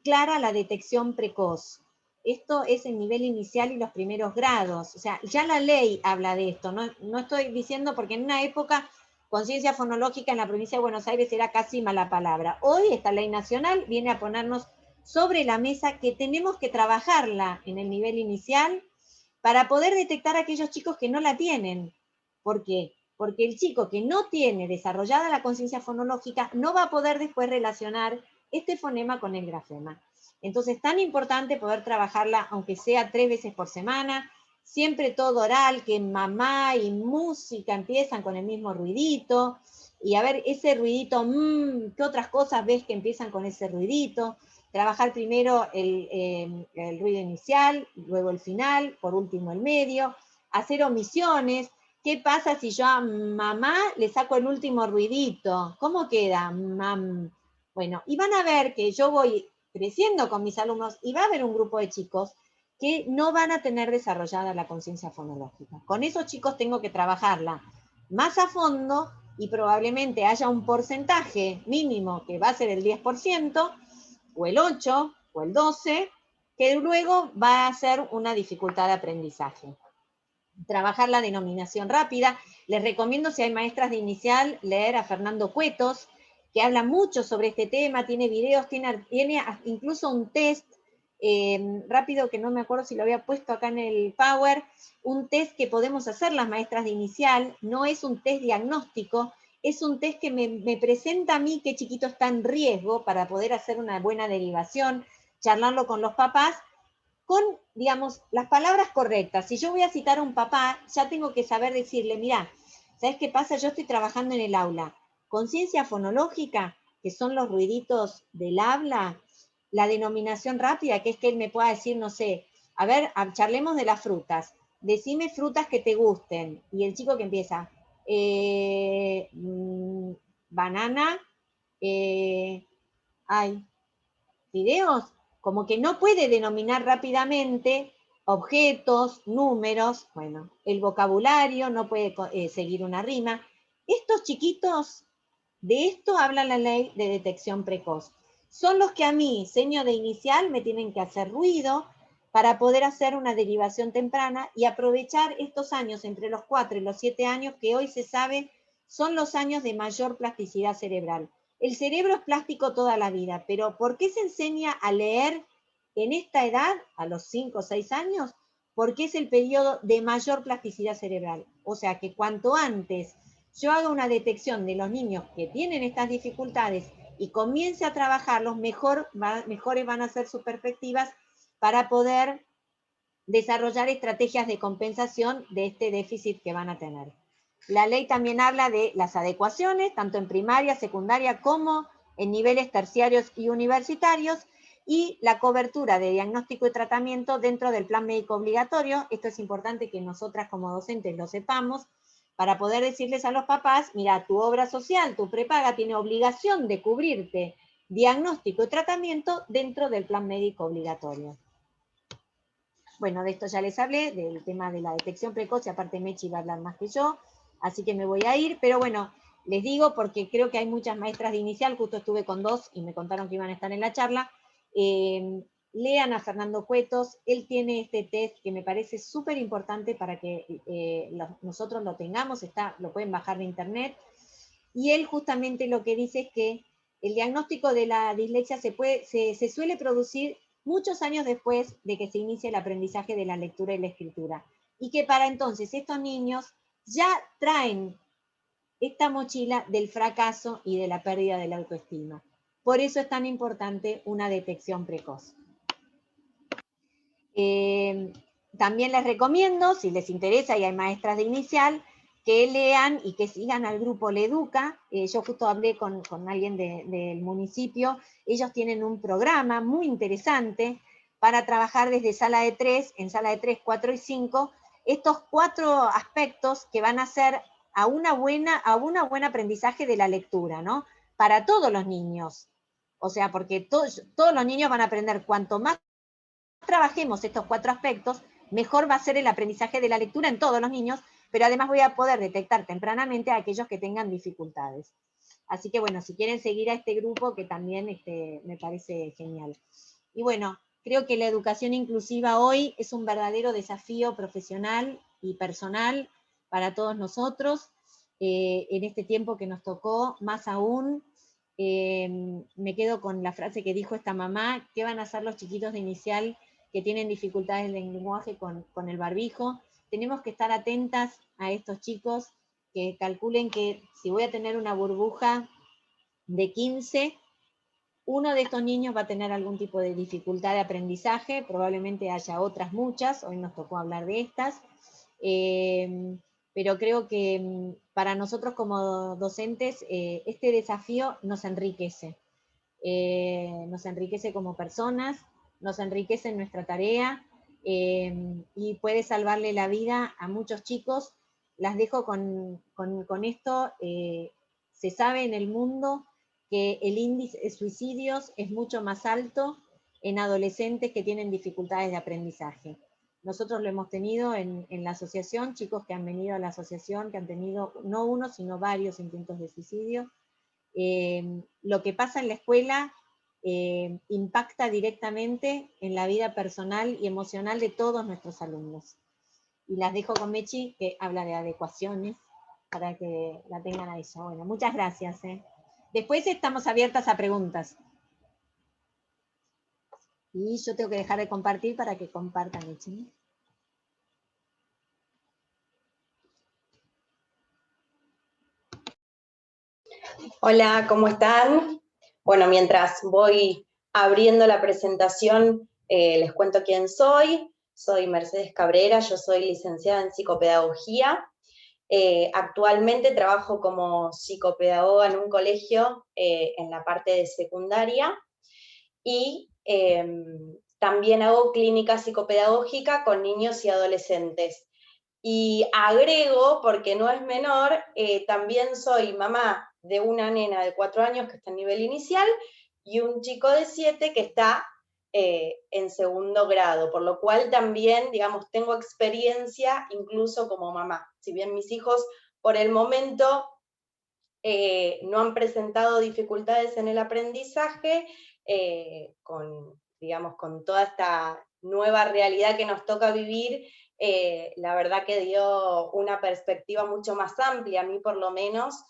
A: clara la detección precoz. Esto es el nivel inicial y los primeros grados. O sea, ya la ley habla de esto. No estoy diciendo porque en una época conciencia fonológica en la provincia de Buenos Aires era casi mala palabra. Hoy esta ley nacional viene a ponernos sobre la mesa que tenemos que trabajarla en el nivel inicial para poder detectar a aquellos chicos que no la tienen. ¿Por qué? Porque el chico que no tiene desarrollada la conciencia fonológica no va a poder después relacionar este fonema con el grafema. Entonces, tan importante poder trabajarla, aunque sea 3 veces por semana, siempre todo oral, que mamá y música empiezan con el mismo ruidito, y a ver, ese ruidito, ¿qué otras cosas ves que empiezan con ese ruidito? Trabajar primero el ruido inicial, luego el final, por último el medio, hacer omisiones. ¿Qué pasa si yo a mamá le saco el último ruidito? ¿Cómo queda? Mam. Bueno, y van a ver que yo voy creciendo con mis alumnos y va a haber un grupo de chicos que no van a tener desarrollada la conciencia fonológica. Con esos chicos tengo que trabajarla más a fondo y probablemente haya un porcentaje mínimo que va a ser el 10%, o el 8, o el 12, que luego va a ser una dificultad de aprendizaje. Trabajar la denominación rápida. Les recomiendo, si hay maestras de inicial, leer a Fernando Cuetos, que habla mucho sobre este tema, tiene videos, tiene incluso un test rápido, que no me acuerdo si lo había puesto acá en el Power, un test que podemos hacer las maestras de inicial, no es un test diagnóstico, es un test que me presenta a mí qué chiquito está en riesgo para poder hacer una buena derivación, charlarlo con los papás, con, digamos, las palabras correctas. Si yo voy a citar a un papá, ya tengo que saber decirle, mira, ¿sabes qué pasa? Yo estoy trabajando en el aula. Conciencia fonológica, que son los ruiditos del habla, la denominación rápida, que es que él me pueda decir, no sé, a ver, charlemos de las frutas. Decime frutas que te gusten. Y el chico que empieza, banana, ay, fideos, como que no puede denominar rápidamente objetos, números, bueno, el vocabulario, no puede seguir una rima. Estos chiquitos, de esto habla la ley de detección precoz. Son los que a mí, seño de inicial, me tienen que hacer ruido para poder hacer una derivación temprana y aprovechar estos años entre los 4 y los 7 años que hoy se sabe son los años de mayor plasticidad cerebral. El cerebro es plástico toda la vida, pero ¿por qué se enseña a leer en esta edad, a los 5 o 6 años? Porque es el periodo de mayor plasticidad cerebral. O sea que cuanto antes yo haga una detección de los niños que tienen estas dificultades y comience a trabajarlos, mejores van a ser sus perspectivas para poder desarrollar estrategias de compensación de este déficit que van a tener. La ley también habla de las adecuaciones, tanto en primaria, secundaria, como en niveles terciarios y universitarios, y la cobertura de diagnóstico y tratamiento dentro del plan médico obligatorio. Esto es importante que nosotras como docentes lo sepamos, para poder decirles a los papás, mira, tu obra social, tu prepaga, tiene obligación de cubrirte diagnóstico y tratamiento dentro del plan médico obligatorio. Bueno, de esto ya les hablé, del tema de la detección precoz, y aparte Mechi va a hablar más que yo, así que me voy a ir, pero bueno, les digo porque creo que hay muchas maestras de inicial, justo estuve con 2 y me contaron que iban a estar en la charla, lean a Fernando Cuetos, él tiene este test que me parece súper importante para que nosotros lo tengamos, lo pueden bajar de internet, y él justamente lo que dice es que el diagnóstico de la dislexia se suele producir muchos años después de que se inicie el aprendizaje de la lectura y la escritura. Y que para entonces estos niños ya traen esta mochila del fracaso y de la pérdida de la autoestima. Por eso es tan importante una detección precoz. También les recomiendo, si les interesa y hay maestras de inicial, que lean y que sigan al grupo Leduca. Yo justo hablé con alguien del municipio, ellos tienen un programa muy interesante para trabajar desde sala de 3, en sala de 3, 4 y 5, estos 4 aspectos que van a hacer a un buen aprendizaje de la lectura, ¿no? Para todos los niños. O sea, porque todos los niños van a aprender, cuanto más trabajemos estos 4 aspectos, mejor va a ser el aprendizaje de la lectura en todos los niños, pero además voy a poder detectar tempranamente a aquellos que tengan dificultades. Así que bueno, si quieren seguir a este grupo, que también me parece genial. Y bueno, creo que la educación inclusiva hoy es un verdadero desafío profesional y personal para todos nosotros. En este tiempo que nos tocó, más aún, me quedo con la frase que dijo esta mamá: ¿qué van a hacer los chiquitos de inicial que tienen dificultades en el lenguaje con el barbijo? Tenemos que estar atentas a estos chicos, que calculen que si voy a tener una burbuja de 15, uno de estos niños va a tener algún tipo de dificultad de aprendizaje, probablemente haya otras muchas, hoy nos tocó hablar de estas, pero creo que para nosotros como docentes este desafío nos enriquece como personas, nos enriquece en nuestra tarea y puede salvarle la vida a muchos chicos. Las dejo con esto. Se sabe en el mundo que el índice de suicidios es mucho más alto en adolescentes que tienen dificultades de aprendizaje. Nosotros lo hemos tenido en la asociación, chicos que han venido a la asociación, que han tenido no uno, sino varios intentos de suicidio. Lo que pasa en la escuela impacta directamente en la vida personal y emocional de todos nuestros alumnos. Y las dejo con Mechi, que habla de adecuaciones, para que la tengan a ella. Bueno, muchas gracias. Después estamos abiertas a preguntas. Y yo tengo que dejar de compartir para que compartan, ¿sí?
B: Hola, ¿cómo están? Bueno, mientras voy abriendo la presentación, les cuento quién soy. Soy Mercedes Cabrera, yo soy licenciada en psicopedagogía. Actualmente trabajo como psicopedagoga en un colegio en la parte de secundaria y también hago clínica psicopedagógica con niños y adolescentes. Y agrego, porque no es menor, también soy mamá de una nena de 4 años que está en nivel inicial y un chico de 7 que está en segundo grado, por lo cual también, digamos, tengo experiencia incluso como mamá. Si bien mis hijos por el momento no han presentado dificultades en el aprendizaje, digamos, con toda esta nueva realidad que nos toca vivir, la verdad que dio una perspectiva mucho más amplia, a mí por lo menos,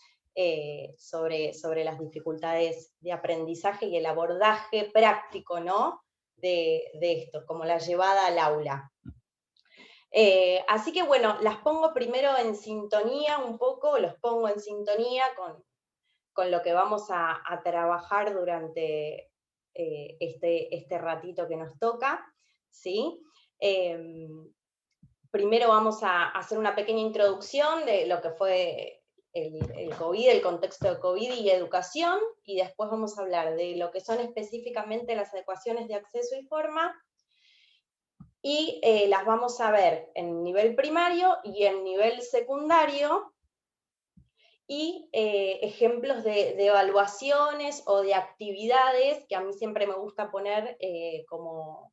B: sobre las dificultades de aprendizaje y el abordaje práctico, ¿no? De esto, como la llevada al aula. Así que bueno, las pongo primero en sintonía un poco, los pongo en sintonía con lo que vamos a trabajar durante este ratito que nos toca, ¿sí? Primero vamos a hacer una pequeña introducción de lo que fue el COVID, el contexto de COVID y educación, y después vamos a hablar de lo que son específicamente las adecuaciones de acceso y forma, y las vamos a ver en nivel primario y en nivel secundario, y ejemplos de evaluaciones o de actividades que a mí siempre me gusta poner como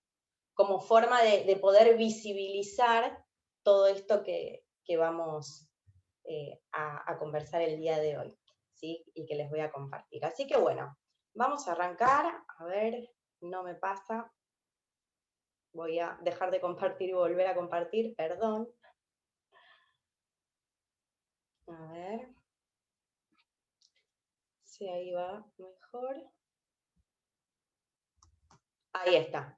B: forma de poder visibilizar todo esto que vamos a conversar el día de hoy, ¿sí? Y que les voy a compartir. Así que bueno, vamos a arrancar. A ver, no me pasa. Voy a dejar de compartir y volver a compartir, perdón. A ver si ahí va mejor. Ahí está.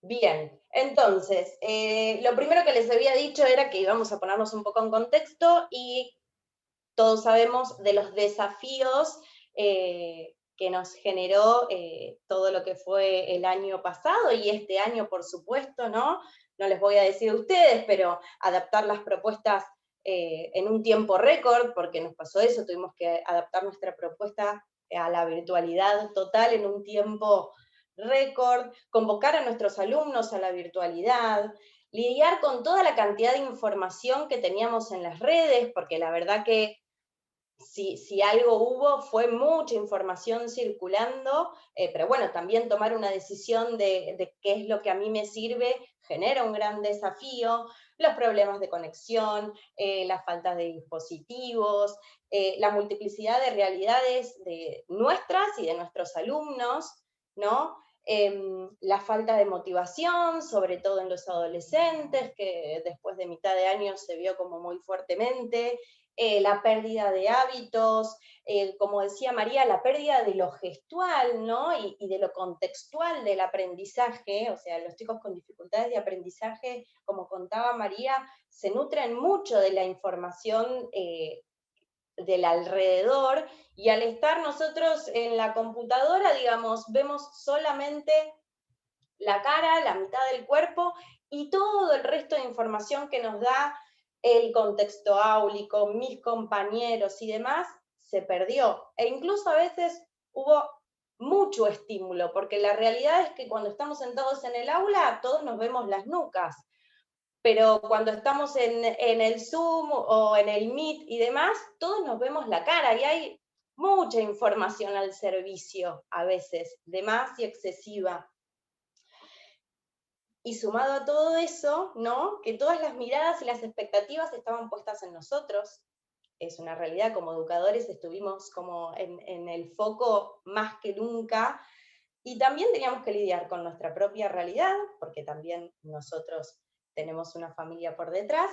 B: Bien, entonces, lo primero que les había dicho era que íbamos a ponernos un poco en contexto y todos sabemos de los desafíos que nos generó todo lo que fue el año pasado y este año, por supuesto, ¿no? No les voy a decir a ustedes, pero adaptar las propuestas en un tiempo récord, porque nos pasó eso, tuvimos que adaptar nuestra propuesta a la virtualidad total en un tiempo récord, convocar a nuestros alumnos a la virtualidad, lidiar con toda la cantidad de información que teníamos en las redes, porque la verdad que si algo hubo, fue mucha información circulando, pero bueno, también tomar una decisión de qué es lo que a mí me sirve genera un gran desafío, los problemas de conexión, las faltas de dispositivos, la multiplicidad de realidades de nuestras y de nuestros alumnos, ¿no? La falta de motivación, sobre todo en los adolescentes, que después de mitad de año se vio como muy fuertemente, la pérdida de hábitos, como decía María, la pérdida de lo gestual, ¿no? Y de lo contextual del aprendizaje, o sea, los chicos con dificultades de aprendizaje, como contaba María, se nutren mucho de la información del alrededor, y al estar nosotros en la computadora, digamos, vemos solamente la cara, la mitad del cuerpo, y todo el resto de información que nos da el contexto áulico, mis compañeros y demás, se perdió. E incluso a veces hubo mucho estímulo, porque la realidad es que cuando estamos sentados en el aula, todos nos vemos las nucas, pero cuando estamos en el Zoom o en el Meet y demás, todos nos vemos la cara, y hay mucha información al servicio, a veces, de más y excesiva. Y sumado a todo eso, ¿no? Que todas las miradas y las expectativas estaban puestas en nosotros. Es una realidad, como educadores estuvimos como en el foco más que nunca, y también teníamos que lidiar con nuestra propia realidad, porque también nosotros tenemos una familia por detrás,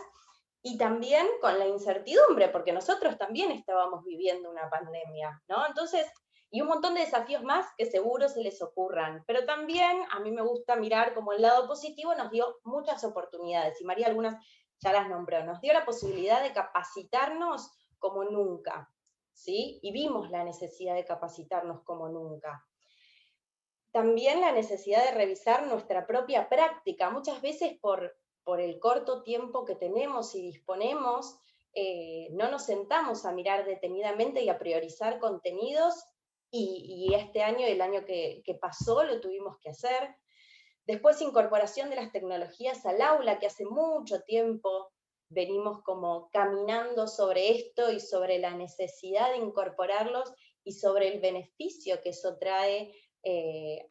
B: y también con la incertidumbre, porque nosotros también estábamos viviendo una pandemia, ¿no? Entonces, y un montón de desafíos más que seguro se les ocurran, pero también a mí me gusta mirar como el lado positivo, nos dio muchas oportunidades, y María algunas ya las nombró, nos dio la posibilidad de capacitarnos como nunca, ¿sí? Y vimos la necesidad de capacitarnos como nunca. También la necesidad de revisar nuestra propia práctica, muchas veces por el corto tiempo que tenemos y disponemos, no nos sentamos a mirar detenidamente y a priorizar contenidos, y este año, el año que pasó, lo tuvimos que hacer. Después, incorporación de las tecnologías al aula, que hace mucho tiempo venimos como caminando sobre esto y sobre la necesidad de incorporarlos y sobre el beneficio que eso trae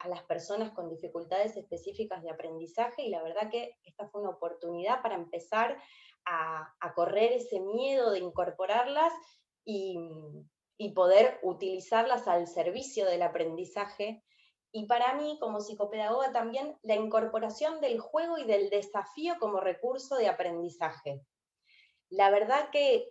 B: a las personas con dificultades específicas de aprendizaje, y la verdad que esta fue una oportunidad para empezar a correr ese miedo de incorporarlas y poder utilizarlas al servicio del aprendizaje. Y para mí, como psicopedagoga, también la incorporación del juego y del desafío como recurso de aprendizaje. La verdad que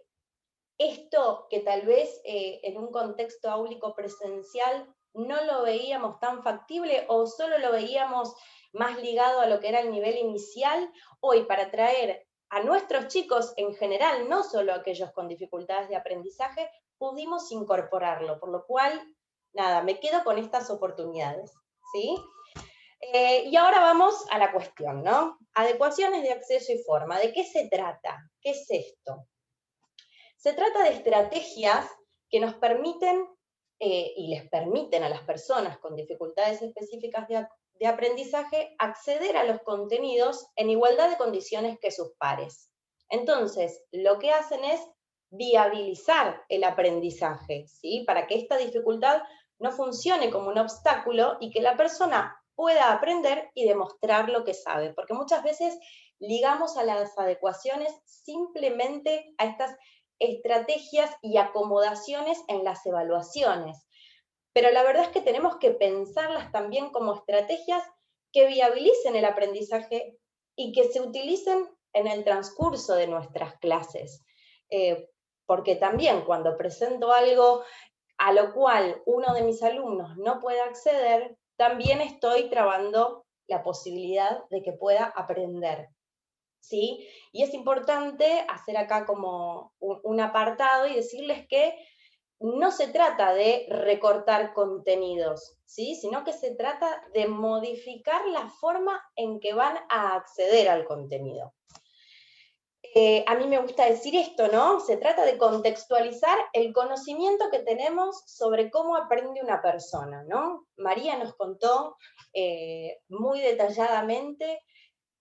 B: esto que tal vez en un contexto áulico presencial no lo veíamos tan factible o solo lo veíamos más ligado a lo que era el nivel inicial, hoy para traer a nuestros chicos en general, no solo a aquellos con dificultades de aprendizaje, pudimos incorporarlo, por lo cual, nada, me quedo con estas oportunidades, ¿sí? Y ahora vamos a la cuestión, ¿no? Adecuaciones de acceso y forma. ¿De qué se trata? ¿Qué es esto? Se trata de estrategias que nos permiten y les permiten a las personas con dificultades específicas de aprendizaje acceder a los contenidos en igualdad de condiciones que sus pares. Entonces, lo que hacen es viabilizar el aprendizaje, ¿sí? Para que esta dificultad no funcione como un obstáculo y que la persona pueda aprender y demostrar lo que sabe, porque muchas veces ligamos a las adecuaciones simplemente a estas estrategias y acomodaciones en las evaluaciones. Pero la verdad es que tenemos que pensarlas también como estrategias que viabilicen el aprendizaje y que se utilicen en el transcurso de nuestras clases. Porque también cuando presento algo a lo cual uno de mis alumnos no puede acceder, también estoy trabando la posibilidad de que pueda aprender. ¿Sí? Y es importante hacer acá como un apartado y decirles que no se trata de recortar contenidos, ¿sí? Sino que se trata de modificar la forma en que van a acceder al contenido. A mí me gusta decir esto, ¿no? Se trata de contextualizar el conocimiento que tenemos sobre cómo aprende una persona, ¿no? María nos contó muy detalladamente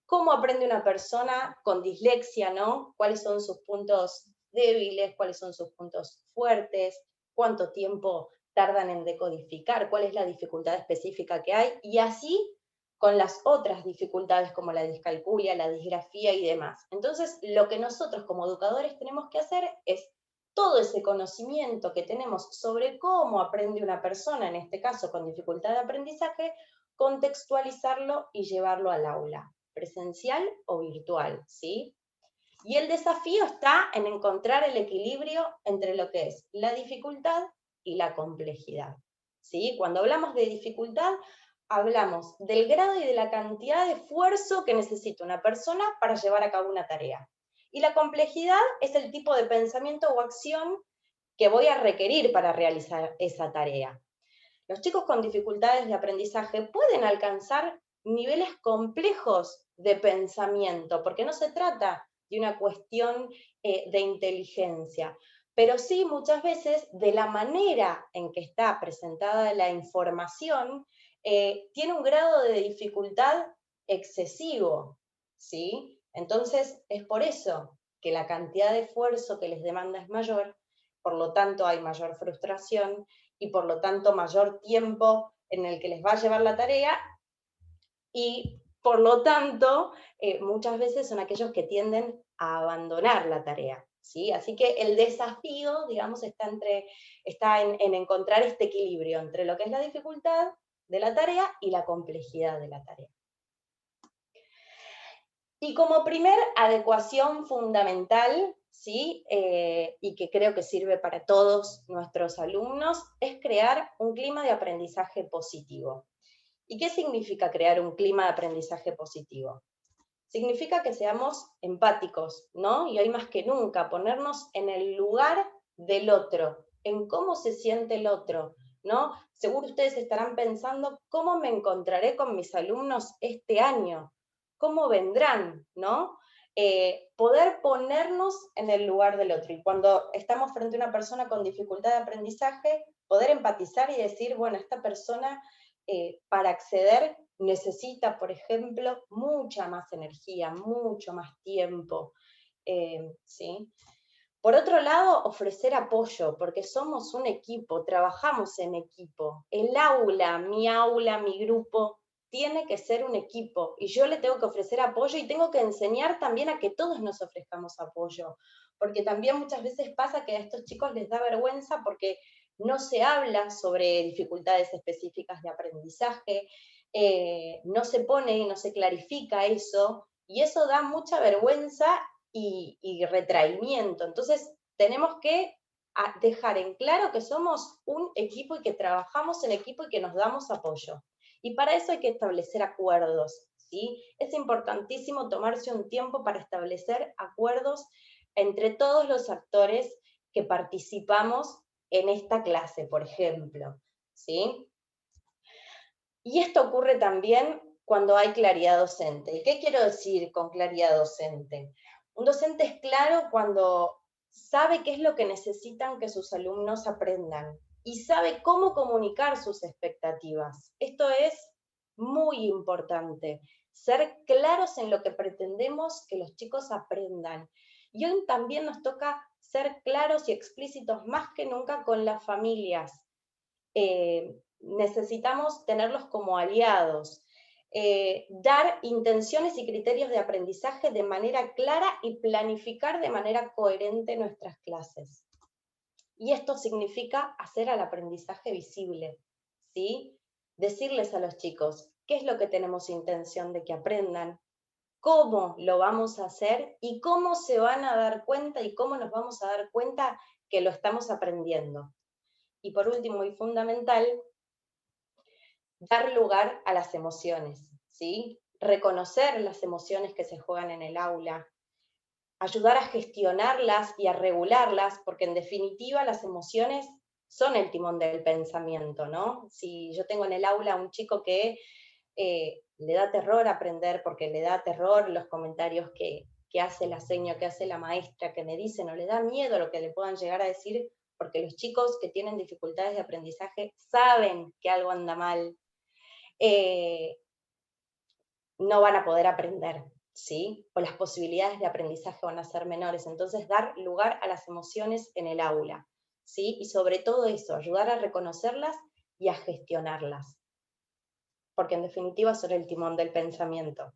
B: cómo aprende una persona con dislexia, ¿no? Cuáles son sus puntos débiles, cuáles son sus puntos fuertes, cuánto tiempo tardan en decodificar, cuál es la dificultad específica que hay, y así con las otras dificultades como la discalculia, la disgrafía y demás. Entonces, lo que nosotros como educadores tenemos que hacer es todo ese conocimiento que tenemos sobre cómo aprende una persona, en este caso con dificultad de aprendizaje, contextualizarlo y llevarlo al aula, presencial o virtual, ¿sí? Y el desafío está en encontrar el equilibrio entre lo que es la dificultad y la complejidad, ¿sí? Cuando hablamos de dificultad, hablamos del grado y de la cantidad de esfuerzo que necesita una persona para llevar a cabo una tarea. Y la complejidad es el tipo de pensamiento o acción que voy a requerir para realizar esa tarea. Los chicos con dificultades de aprendizaje pueden alcanzar niveles complejos de pensamiento, porque no se trata de una cuestión de inteligencia, pero sí muchas veces de la manera en que está presentada la información, tiene un grado de dificultad excesivo, ¿sí? Entonces es por eso que la cantidad de esfuerzo que les demanda es mayor, por lo tanto hay mayor frustración, y por lo tanto mayor tiempo en el que les va a llevar la tarea, y por lo tanto muchas veces son aquellos que tienden a abandonar la tarea, ¿sí? Así que el desafío, digamos, está en encontrar este equilibrio entre lo que es la dificultad de la tarea y la complejidad de la tarea. Y como primer adecuación fundamental, ¿sí? Y que creo que sirve para todos nuestros alumnos, es crear un clima de aprendizaje positivo. ¿Y qué significa crear un clima de aprendizaje positivo? Significa que seamos empáticos, ¿no? Y hoy más que nunca, ponernos en el lugar del otro, en cómo se siente el otro, ¿no? Seguro ustedes estarán pensando, ¿cómo me encontraré con mis alumnos este año? ¿Cómo vendrán, no? Poder ponernos en el lugar del otro. Y cuando estamos frente a una persona con dificultad de aprendizaje, poder empatizar y decir, bueno, esta persona para acceder necesita, por ejemplo, mucha más energía, mucho más tiempo, ¿sí? Por otro lado, ofrecer apoyo, porque somos un equipo, trabajamos en equipo. El aula, mi grupo, tiene que ser un equipo y yo le tengo que ofrecer apoyo y tengo que enseñar también a que todos nos ofrezcamos apoyo, porque también muchas veces pasa que a estos chicos les da vergüenza porque no se habla sobre dificultades específicas de aprendizaje, no se pone y no se clarifica eso, y eso da mucha vergüenza y retraimiento. Entonces, tenemos que dejar en claro que somos un equipo y que trabajamos en equipo y que nos damos apoyo. Y para eso hay que establecer acuerdos, ¿sí? Es importantísimo tomarse un tiempo para establecer acuerdos entre todos los actores que participamos en esta clase, por ejemplo, ¿sí? Y esto ocurre también cuando hay claridad docente. ¿Y qué quiero decir con claridad docente? Un docente es claro cuando sabe qué es lo que necesitan que sus alumnos aprendan y sabe cómo comunicar sus expectativas. Esto es muy importante, ser claros en lo que pretendemos que los chicos aprendan. Y hoy también nos toca ser claros y explícitos más que nunca con las familias. Necesitamos tenerlos como aliados, dar intenciones y criterios de aprendizaje de manera clara y planificar de manera coherente nuestras clases. Y esto significa hacer al aprendizaje visible, ¿sí? Decirles a los chicos qué es lo que tenemos intención de que aprendan, cómo lo vamos a hacer y cómo se van a dar cuenta y cómo nos vamos a dar cuenta que lo estamos aprendiendo. Y por último y fundamental, dar lugar a las emociones, ¿sí? Reconocer las emociones que se juegan en el aula, ayudar a gestionarlas y a regularlas, porque en definitiva las emociones son el timón del pensamiento, ¿no? Si yo tengo en el aula a un chico que le da terror aprender porque le da terror los comentarios que hace la seño, que hace la maestra, que me dicen, o le da miedo lo que le puedan llegar a decir, porque los chicos que tienen dificultades de aprendizaje saben que algo anda mal, eh, no van a poder aprender, ¿sí? O las posibilidades de aprendizaje van a ser menores. Entonces, dar lugar a las emociones en el aula, ¿sí? Y sobre todo eso, ayudar a reconocerlas y a gestionarlas, porque en definitiva son el timón del pensamiento.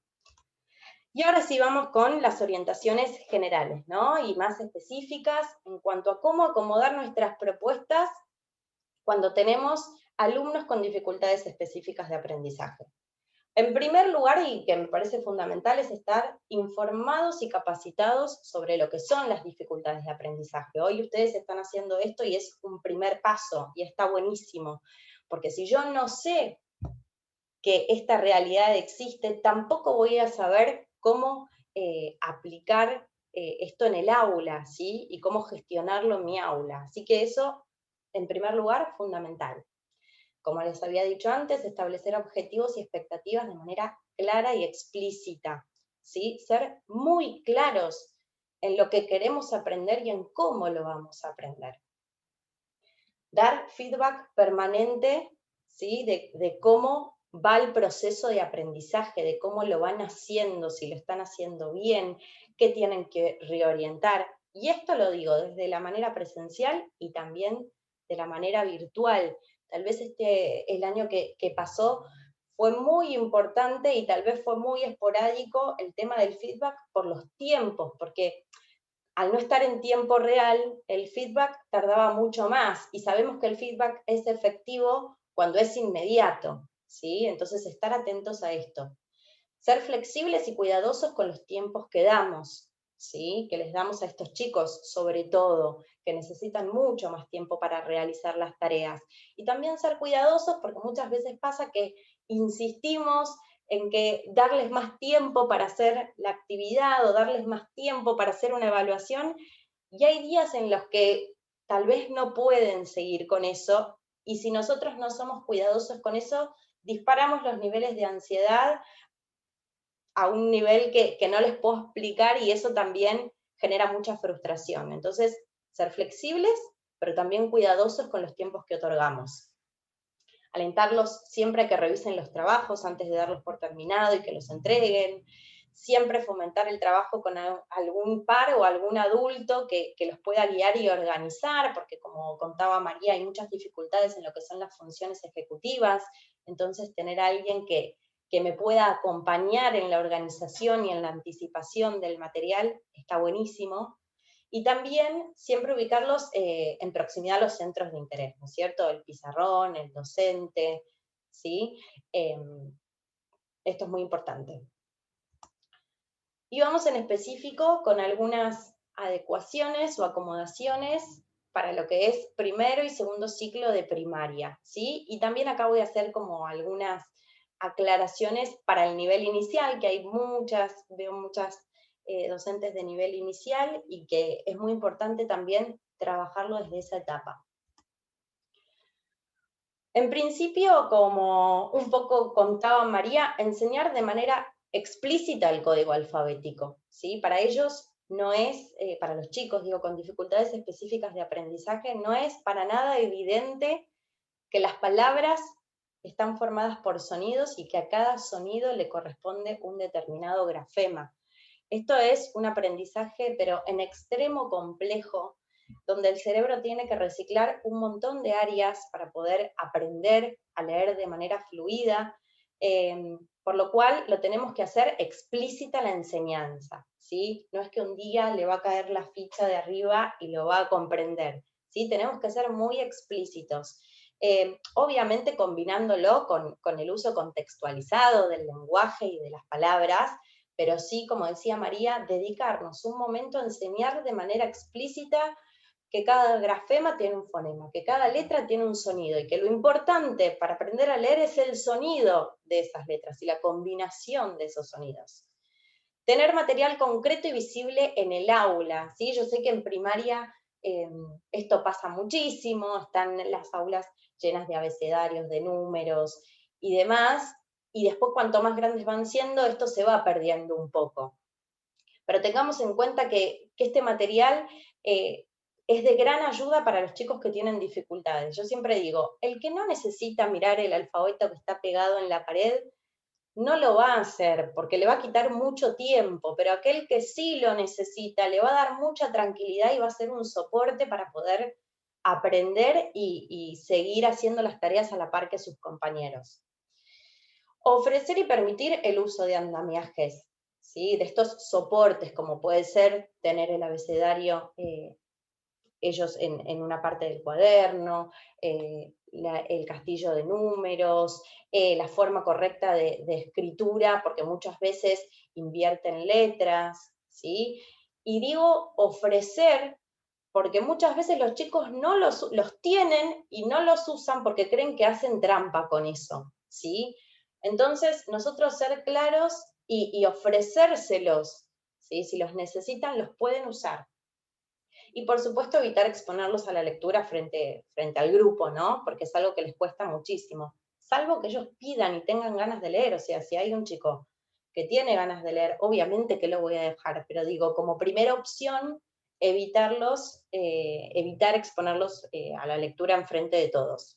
B: Y ahora sí vamos con las orientaciones generales, ¿no? Y más específicas en cuanto a cómo acomodar nuestras propuestas cuando tenemos alumnos con dificultades específicas de aprendizaje. En primer lugar, y que me parece fundamental, es estar informados y capacitados sobre lo que son las dificultades de aprendizaje. Hoy ustedes están haciendo esto y es un primer paso, y está buenísimo, porque si yo no sé que esta realidad existe, tampoco voy a saber cómo aplicar esto en el aula, ¿sí? Y cómo gestionarlo en mi aula. Así que eso, en primer lugar, fundamental. Como les había dicho antes, establecer objetivos y expectativas de manera clara y explícita, ¿sí? Ser muy claros en lo que queremos aprender y en cómo lo vamos a aprender. Dar feedback permanente, ¿sí? De cómo va el proceso de aprendizaje, de cómo lo van haciendo, si lo están haciendo bien, qué tienen que reorientar. Y esto lo digo desde la manera presencial y también de la manera virtual. Tal vez el año que pasó fue muy importante y tal vez fue muy esporádico el tema del feedback por los tiempos, porque al no estar en tiempo real, el feedback tardaba mucho más y sabemos que el feedback es efectivo cuando es inmediato, ¿sí? Entonces estar atentos a esto. Ser flexibles y cuidadosos con los tiempos que damos, ¿sí? Que les damos a estos chicos, sobre todo, que necesitan mucho más tiempo para realizar las tareas. Y también ser cuidadosos porque muchas veces pasa que insistimos en que darles más tiempo para hacer la actividad o darles más tiempo para hacer una evaluación, y hay días en los que tal vez no pueden seguir con eso, y si nosotros no somos cuidadosos con eso, disparamos los niveles de ansiedad a un nivel que no les puedo explicar, y eso también genera mucha frustración. Entonces, ser flexibles, pero también cuidadosos con los tiempos que otorgamos. Alentarlos siempre a que revisen los trabajos antes de darlos por terminado y que los entreguen. Siempre fomentar el trabajo con algún par o algún adulto que los pueda guiar y organizar, porque como contaba María, hay muchas dificultades en lo que son las funciones ejecutivas, entonces tener a alguien que me pueda acompañar en la organización y en la anticipación del material está buenísimo. Y también siempre ubicarlos en proximidad a los centros de interés, ¿no es cierto? El pizarrón, el docente, ¿sí? Esto es muy importante. Y vamos en específico con algunas adecuaciones o acomodaciones para lo que es primero y segundo ciclo de primaria, ¿sí? Y también acá voy a hacer como algunas aclaraciones para el nivel inicial, que hay veo muchas docentes de nivel inicial y que es muy importante también trabajarlo desde esa etapa. En principio, como un poco contaba María, enseñar de manera explícita el código alfabético, ¿sí? Para ellos no es, para los chicos, digo, con dificultades específicas de aprendizaje, no es para nada evidente que las palabras están formadas por sonidos y que a cada sonido le corresponde un determinado grafema. Esto es un aprendizaje, pero en extremo complejo, donde el cerebro tiene que reciclar un montón de áreas para poder aprender a leer de manera fluida, por lo cual lo tenemos que hacer explícita la enseñanza, ¿sí? No es que un día le va a caer la ficha de arriba y lo va a comprender, ¿sí? Tenemos que ser muy explícitos. Obviamente combinándolo con el uso contextualizado del lenguaje y de las palabras, pero sí, como decía María, dedicarnos un momento a enseñar de manera explícita que cada grafema tiene un fonema, que cada letra tiene un sonido, y que lo importante para aprender a leer es el sonido de esas letras y la combinación de esos sonidos. Tener material concreto y visible en el aula, ¿sí? Yo sé que en primaria esto pasa muchísimo, están las aulas llenas de abecedarios, de números y demás, y después cuanto más grandes van siendo, esto se va perdiendo un poco. Pero tengamos en cuenta que este material es de gran ayuda para los chicos que tienen dificultades. Yo siempre digo, el que no necesita mirar el alfabeto que está pegado en la pared, no lo va a hacer, porque le va a quitar mucho tiempo, pero aquel que sí lo necesita, le va a dar mucha tranquilidad y va a ser un soporte para poder aprender y seguir haciendo las tareas a la par que sus compañeros. Ofrecer y permitir el uso de andamiajes, ¿sí? De estos soportes, como puede ser tener el abecedario ellos en una parte del cuaderno, el castillo de números, la forma correcta de escritura, porque muchas veces invierten letras, ¿sí? Y digo ofrecer, porque muchas veces los chicos no los tienen y no los usan porque creen que hacen trampa con eso, ¿sí? Entonces, nosotros ser claros y ofrecérselos, ¿sí? Si los necesitan, los pueden usar. Y por supuesto evitar exponerlos a la lectura frente al grupo, ¿no? Porque es algo que les cuesta muchísimo. Salvo que ellos pidan y tengan ganas de leer, o sea, si hay un chico que tiene ganas de leer, obviamente que lo voy a dejar, pero digo, como primera opción, evitar exponerlos a la lectura en frente de todos.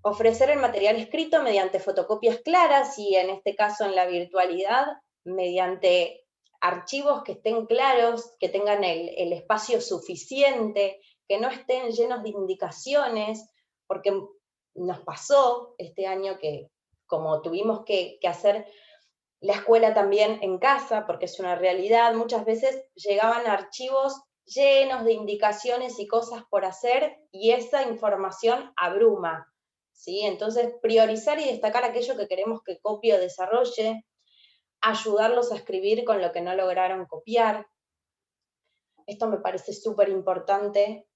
B: Ofrecer el material escrito mediante fotocopias claras y en este caso en la virtualidad, mediante archivos que estén claros, que tengan el espacio suficiente, que no estén llenos de indicaciones, porque nos pasó este año que como tuvimos que hacer la escuela también en casa, porque es una realidad, muchas veces llegaban archivos llenos de indicaciones y cosas por hacer, y esa información abruma. ¿sí? Entonces, priorizar y destacar aquello que queremos que copie o desarrolle, ayudarlos a escribir con lo que no lograron copiar. Esto me parece súper importante,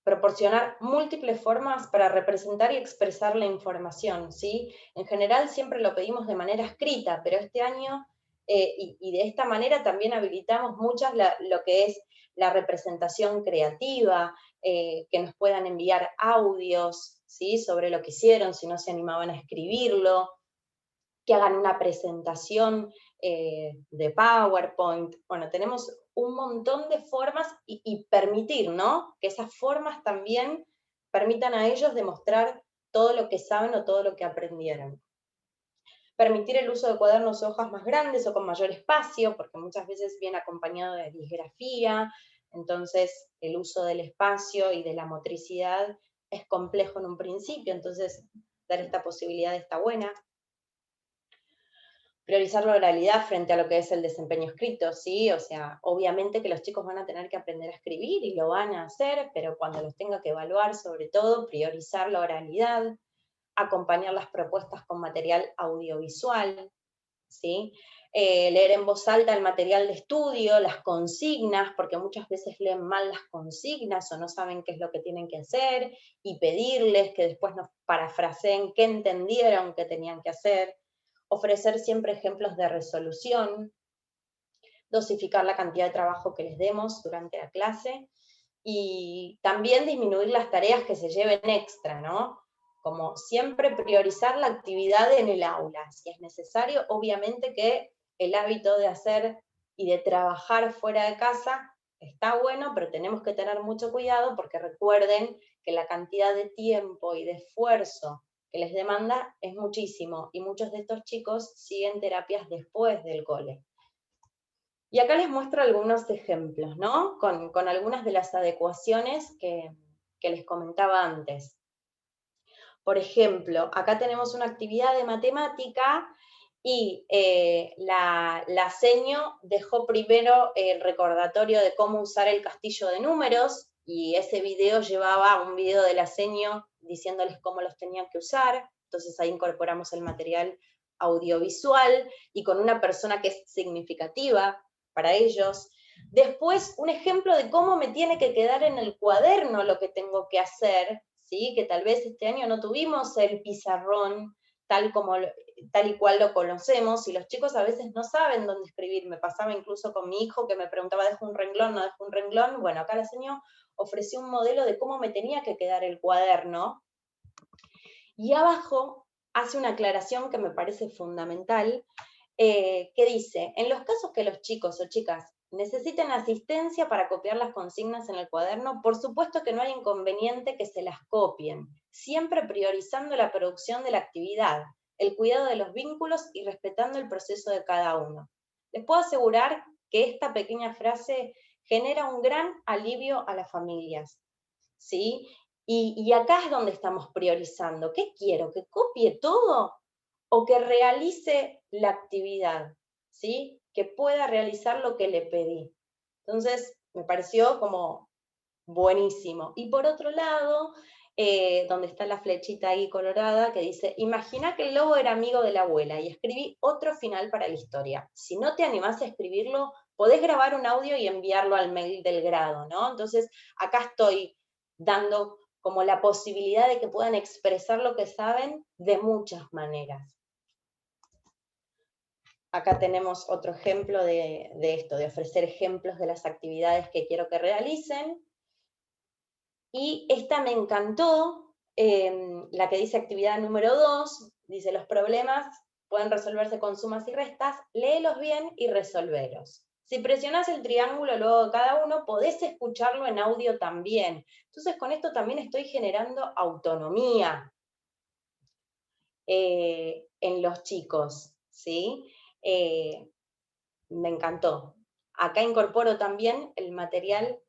B: proporcionar múltiples formas para representar y expresar la información, ¿sí? En general siempre lo pedimos de manera escrita, pero este año, y de esta manera también habilitamos lo que es la representación creativa, que nos puedan enviar audios, ¿sí? Sobre lo que hicieron, si no se animaban a escribirlo, que hagan una presentación de PowerPoint. Bueno, tenemos un montón de formas y permitir, ¿no? Que esas formas también permitan a ellos demostrar todo lo que saben o todo lo que aprendieron. Permitir el uso de cuadernos o hojas más grandes o con mayor espacio, porque muchas veces viene acompañado de disgrafía, entonces el uso del espacio y de la motricidad es complejo en un principio, entonces dar esta posibilidad está buena. Priorizar la oralidad frente a lo que es el desempeño escrito, ¿sí? O sea, obviamente que los chicos van a tener que aprender a escribir y lo van a hacer, pero cuando los tenga que evaluar, sobre todo, priorizar la oralidad, acompañar las propuestas con material audiovisual, ¿sí? Leer en voz alta el material de estudio, las consignas, porque muchas veces leen mal las consignas o no saben qué es lo que tienen que hacer, y pedirles que después nos parafraseen qué entendieron que tenían que hacer. Ofrecer siempre ejemplos de resolución, dosificar la cantidad de trabajo que les demos durante la clase, y también disminuir las tareas que se lleven extra, ¿no? Como siempre priorizar la actividad en el aula, si es necesario, obviamente que el hábito de hacer y de trabajar fuera de casa está bueno, pero tenemos que tener mucho cuidado porque recuerden que la cantidad de tiempo y de esfuerzo que les demanda es muchísimo, y muchos de estos chicos siguen terapias después del cole. Y acá les muestro algunos ejemplos, ¿no? Con algunas de las adecuaciones que les comentaba antes. Por ejemplo, acá tenemos una actividad de matemática y la seño dejó primero el recordatorio de cómo usar el castillo de números, y ese video llevaba un video de la seño diciéndoles cómo los tenían que usar. Entonces ahí incorporamos el material audiovisual y con una persona que es significativa para ellos. Después, un ejemplo de cómo me tiene que quedar en el cuaderno lo que tengo que hacer, ¿sí? Que tal vez este año no tuvimos el pizarrón tal y cual lo conocemos, y los chicos a veces no saben dónde escribir. Me pasaba incluso con mi hijo que me preguntaba, ¿dejo un renglón, no dejo un renglón? Bueno, acá la señora ofreció un modelo de cómo me tenía que quedar el cuaderno, y abajo hace una aclaración que me parece fundamental, que dice, en los casos que los chicos o chicas necesiten asistencia para copiar las consignas en el cuaderno, por supuesto que no hay inconveniente que se las copien, siempre priorizando la producción de la actividad, el cuidado de los vínculos y respetando el proceso de cada uno. Les puedo asegurar que esta pequeña frase genera un gran alivio a las familias, ¿sí? Y acá es donde estamos priorizando. ¿Qué quiero? ¿Que copie todo o que realice la actividad? ¿Sí? Que pueda realizar lo que le pedí. Entonces, me pareció como buenísimo. Y por otro lado, donde está la flechita ahí colorada que dice, imagina que el lobo era amigo de la abuela, y escribí otro final para la historia. Si no te animás a escribirlo, podés grabar un audio y enviarlo al mail del grado, ¿no? Entonces, acá estoy dando como la posibilidad de que puedan expresar lo que saben de muchas maneras. Acá tenemos otro ejemplo de esto, de ofrecer ejemplos de las actividades que quiero que realicen. Y esta me encantó, la que dice actividad número 2, dice los problemas pueden resolverse con sumas y restas, léelos bien y resolveros. Si presionás el triángulo luego de cada uno, podés escucharlo en audio también. Entonces con esto también estoy generando autonomía en los chicos, ¿sí? Me encantó. Acá incorporo también el material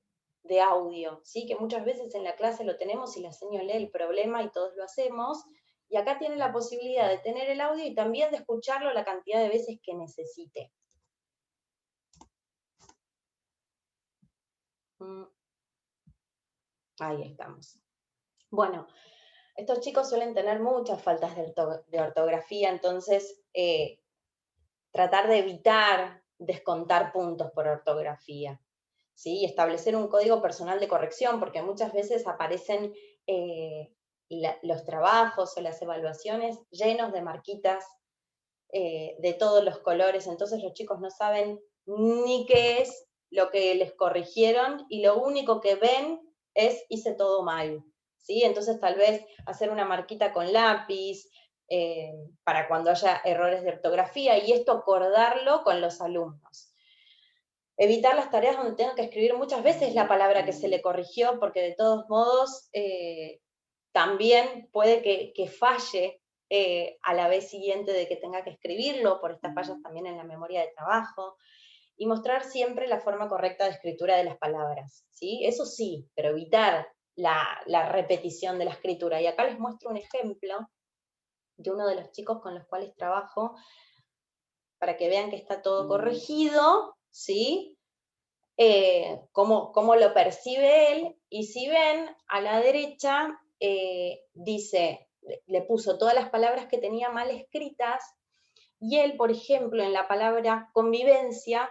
B: de audio, ¿sí? Que muchas veces en la clase lo tenemos y la señora lee el problema y todos lo hacemos, y acá tiene la posibilidad de tener el audio y también de escucharlo la cantidad de veces que necesite. Ahí estamos. Bueno, Estos chicos suelen tener muchas faltas de ortografía, entonces tratar de evitar descontar puntos por ortografía, ¿sí? Establecer un código personal de corrección, porque muchas veces aparecen los trabajos o las evaluaciones llenos de marquitas de todos los colores, entonces los chicos no saben ni qué es lo que les corrigieron y lo único que ven es hice todo mal, ¿sí? Entonces tal vez hacer una marquita con lápiz para cuando haya errores de ortografía y esto acordarlo con los alumnos. Evitar las tareas donde tengan que escribir muchas veces la palabra que se le corrigió, porque de todos modos también puede que falle a la vez siguiente de que tenga que escribirlo, por estas fallas también en la memoria de trabajo, y mostrar siempre la forma correcta de escritura de las palabras, ¿sí? Eso sí, pero evitar la repetición de la escritura. Y acá les muestro un ejemplo de uno de los chicos con los cuales trabajo, para que vean que está todo corregido, ¿sí? Cómo lo percibe él, y si ven, a la derecha dice, le puso todas las palabras que tenía mal escritas, y él, por ejemplo, en la palabra convivencia,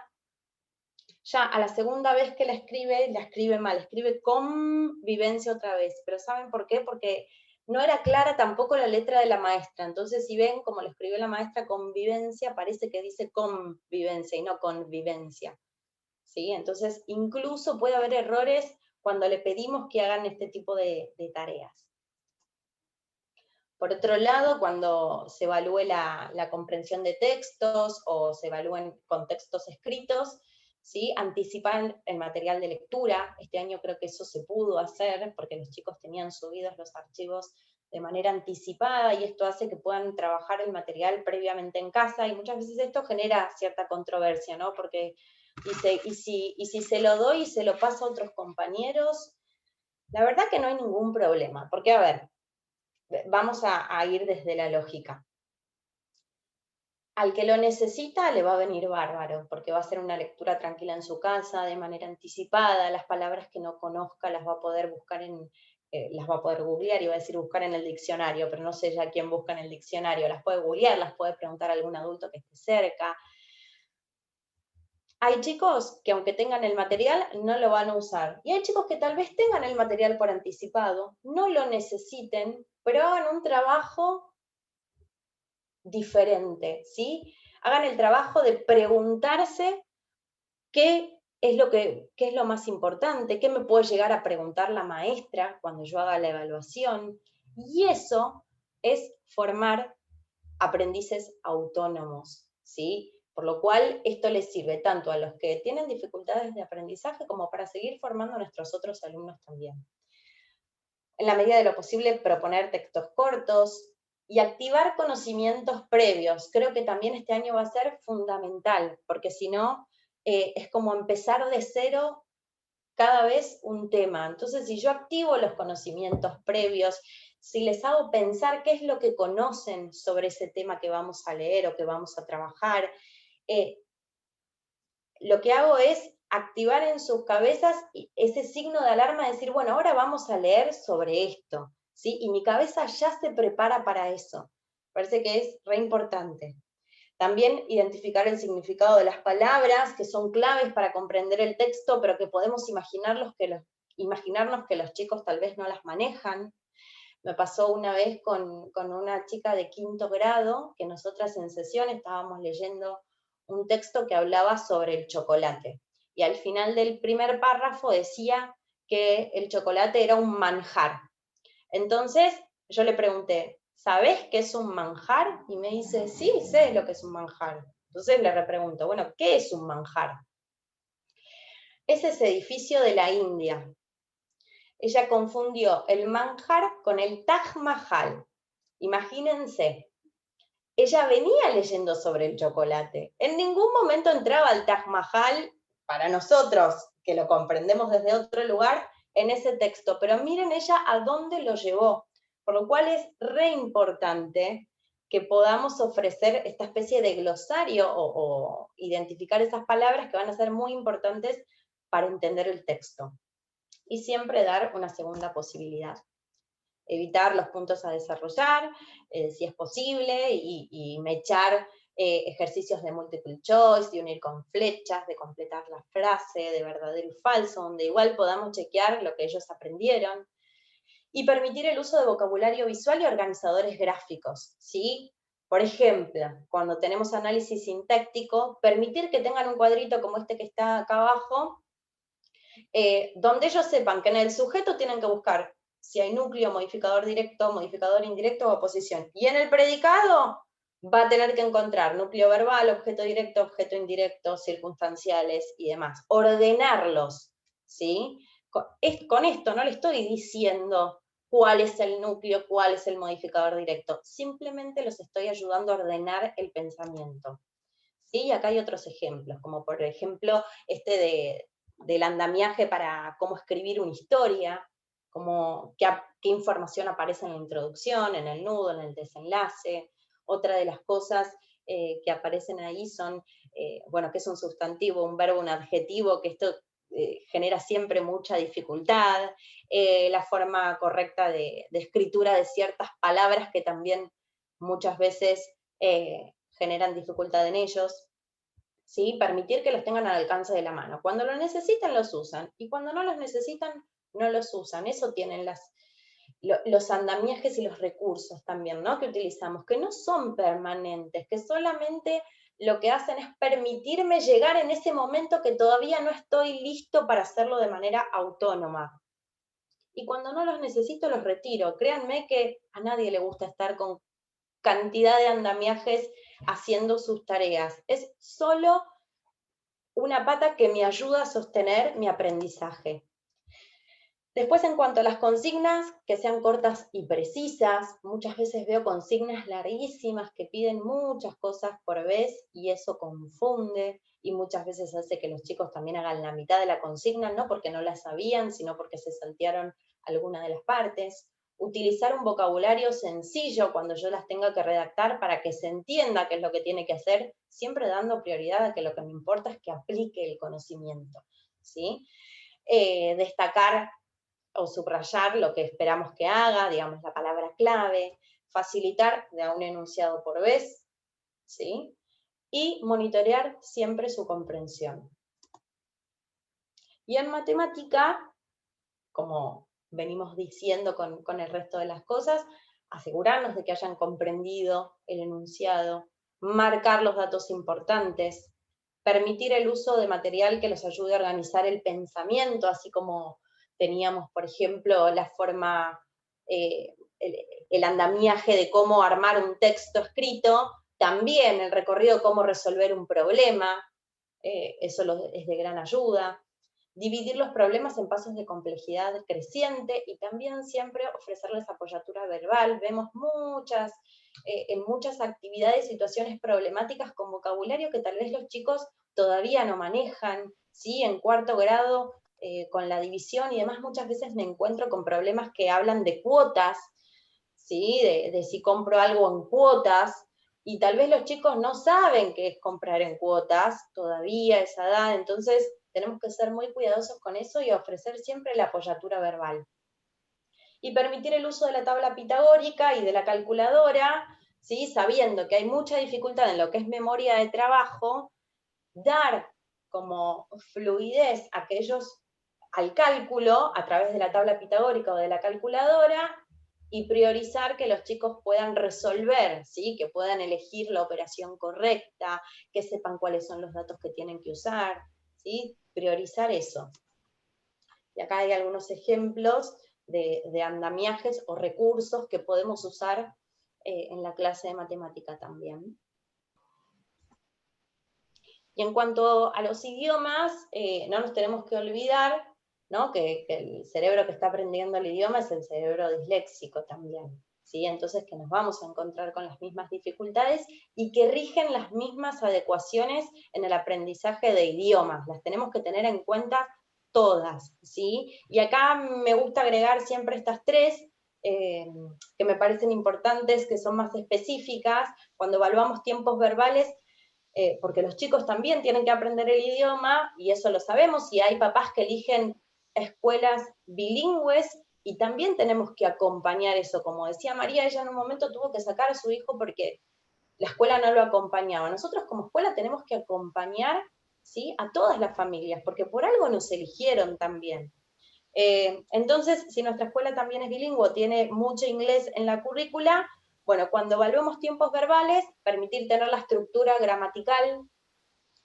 B: ya a la segunda vez que la escribe mal, escribe convivencia otra vez, pero ¿saben por qué? Porque no era clara tampoco la letra de la maestra, entonces si ven como lo escribió la maestra convivencia, parece que dice convivencia y no convivencia. ¿Sí? Entonces, incluso puede haber errores cuando le pedimos que hagan este tipo de tareas. Por otro lado, cuando se evalúe la comprensión de textos o se evalúen contextos escritos, ¿sí? Anticipar el material de lectura. Este año creo que eso se pudo hacer porque los chicos tenían subidos los archivos de manera anticipada y esto hace que puedan trabajar el material previamente en casa y muchas veces esto genera cierta controversia, ¿no? Porque y si se lo doy y se lo paso a otros compañeros, la verdad que no hay ningún problema, porque a ver, vamos a ir desde la lógica. Al que lo necesita le va a venir bárbaro, porque va a ser una lectura tranquila en su casa, de manera anticipada, las palabras que no conozca las va a poder buscar las va a poder googlear, iba a decir buscar en el diccionario, pero no sé ya quién busca en el diccionario, las puede googlear, las puede preguntar a algún adulto que esté cerca. Hay chicos que aunque tengan el material, no lo van a usar. Y hay chicos que tal vez tengan el material por anticipado, no lo necesiten, pero hagan un trabajo diferente, ¿sí? Hagan el trabajo de preguntarse qué es lo más importante, qué me puede llegar a preguntar la maestra cuando yo haga la evaluación. Y eso es formar aprendices autónomos, ¿sí? Por lo cual esto les sirve tanto a los que tienen dificultades de aprendizaje como para seguir formando a nuestros otros alumnos también. En la medida de lo posible, proponer textos cortos y activar conocimientos previos. Creo que también este año va a ser fundamental, porque si no, es como empezar de cero cada vez un tema. Entonces, si yo activo los conocimientos previos, si les hago pensar qué es lo que conocen sobre ese tema que vamos a leer o que vamos a trabajar, lo que hago es activar en sus cabezas ese signo de alarma de decir, bueno, ahora vamos a leer sobre esto, ¿sí? Y mi cabeza ya se prepara para eso. Parece que es re importante. También identificar el significado de las palabras, que son claves para comprender el texto, pero que podemos imaginarnos que los chicos tal vez no las manejan. Me pasó una vez con una chica de 5º grado, que nosotras en sesión estábamos leyendo un texto que hablaba sobre el chocolate. Y al final del primer párrafo decía que el chocolate era un manjar. Entonces yo le pregunté, ¿sabés qué es un manjar? Y me dice, sí, sé lo que es un manjar. Entonces le repregunto, bueno, ¿qué es un manjar? Es ese edificio de la India. Ella confundió el manjar con el Taj Mahal. Imagínense, ella venía leyendo sobre el chocolate. En ningún momento entraba el Taj Mahal, para nosotros, que lo comprendemos desde otro lugar, en ese texto. Pero miren ella a dónde lo llevó. Por lo cual es re importante que podamos ofrecer esta especie de glosario o identificar esas palabras que van a ser muy importantes para entender el texto. Y siempre dar una segunda posibilidad. evitar los puntos a desarrollar, si es posible, y mechar ejercicios de multiple choice, de unir con flechas, de completar la frase, de verdadero y falso, donde igual podamos chequear lo que ellos aprendieron. Y permitir el uso de vocabulario visual y organizadores gráficos, ¿sí? Por ejemplo, cuando tenemos análisis sintáctico, permitir que tengan un cuadrito como este que está acá abajo, donde ellos sepan que en el sujeto tienen que buscar si hay núcleo, modificador directo, modificador indirecto o oposición. Y en el predicado va a tener que encontrar núcleo verbal, objeto directo, objeto indirecto, circunstanciales y demás. Ordenarlos, ¿sí? Con esto no le estoy diciendo cuál es el núcleo, cuál es el modificador directo. Simplemente los estoy ayudando a ordenar el pensamiento. ¿Sí? Y acá hay otros ejemplos, como por ejemplo este del andamiaje para cómo escribir una historia, como qué información aparece en la introducción, en el nudo, en el desenlace. Otra de las cosas que aparecen ahí son, bueno, que es un sustantivo, un verbo, un adjetivo, que esto genera siempre mucha dificultad, la forma correcta de escritura de ciertas palabras que también muchas veces generan dificultad en ellos, ¿sí? Permitir que los tengan al alcance de la mano. Cuando lo necesitan, los usan, y cuando no los necesitan, no los usan. Eso tienen los andamiajes y los recursos también, ¿no? Que utilizamos, que no son permanentes, que solamente lo que hacen es permitirme llegar en ese momento que todavía no estoy listo para hacerlo de manera autónoma. Y cuando no los necesito, los retiro. Créanme que a nadie le gusta estar con cantidad de andamiajes haciendo sus tareas. Es solo una pata que me ayuda a sostener mi aprendizaje. Después, en cuanto a las consignas, que sean cortas y precisas, muchas veces veo consignas larguísimas que piden muchas cosas por vez y eso confunde y muchas veces hace que los chicos también hagan la mitad de la consigna, no porque no la sabían, sino porque se saltearon alguna de las partes. Utilizar un vocabulario sencillo cuando yo las tenga que redactar para que se entienda qué es lo que tiene que hacer, siempre dando prioridad a que lo que me importa es que aplique el conocimiento, ¿sí? Destacar o subrayar lo que esperamos que haga, digamos la palabra clave, facilitar de a un enunciado por vez, ¿sí? Y monitorear siempre su comprensión. Y en matemática, como venimos diciendo con el resto de las cosas, asegurarnos de que hayan comprendido el enunciado, marcar los datos importantes, permitir el uso de material que los ayude a organizar el pensamiento, así como teníamos, por ejemplo, la forma, el andamiaje de cómo armar un texto escrito, también el recorrido de cómo resolver un problema, eso es de gran ayuda. Dividir los problemas en pasos de complejidad creciente y también siempre ofrecerles apoyatura verbal. Vemos en muchas actividades situaciones problemáticas con vocabulario que tal vez los chicos todavía no manejan, ¿sí? En cuarto grado, con la división y demás, muchas veces me encuentro con problemas que hablan de cuotas, ¿sí? De si compro algo en cuotas, y tal vez los chicos no saben qué es comprar en cuotas todavía a esa edad, entonces tenemos que ser muy cuidadosos con eso y ofrecer siempre la apoyatura verbal. Y permitir el uso de la tabla pitagórica y de la calculadora, ¿sí? Sabiendo que hay mucha dificultad en lo que es memoria de trabajo, dar como fluidez a que ellos al cálculo a través de la tabla pitagórica o de la calculadora y priorizar que los chicos puedan resolver, ¿sí? Que puedan elegir la operación correcta, que sepan cuáles son los datos que tienen que usar, ¿sí? Priorizar eso. Y acá hay algunos ejemplos de andamiajes o recursos que podemos usar en la clase de matemática también. Y en cuanto a los idiomas, no nos tenemos que olvidar, ¿no? que el cerebro que está aprendiendo el idioma es el cerebro disléxico también, ¿sí? Entonces que nos vamos a encontrar con las mismas dificultades y que rigen las mismas adecuaciones en el aprendizaje de idiomas, las tenemos que tener en cuenta todas, ¿sí? Y acá me gusta agregar siempre estas tres, que me parecen importantes, que son más específicas, cuando evaluamos tiempos verbales, porque los chicos también tienen que aprender el idioma, y eso lo sabemos, y hay papás que eligen escuelas bilingües Y también tenemos que acompañar eso. Como decía María, ella en un momento tuvo que sacar a su hijo porque la escuela no lo acompañaba. Nosotros como escuela tenemos que acompañar, ¿sí?, a todas las familias, porque por algo nos eligieron también. Entonces, si nuestra escuela también es bilingüe, tiene mucho inglés en la currícula, bueno, cuando evaluemos tiempos verbales, permitir tener la estructura gramatical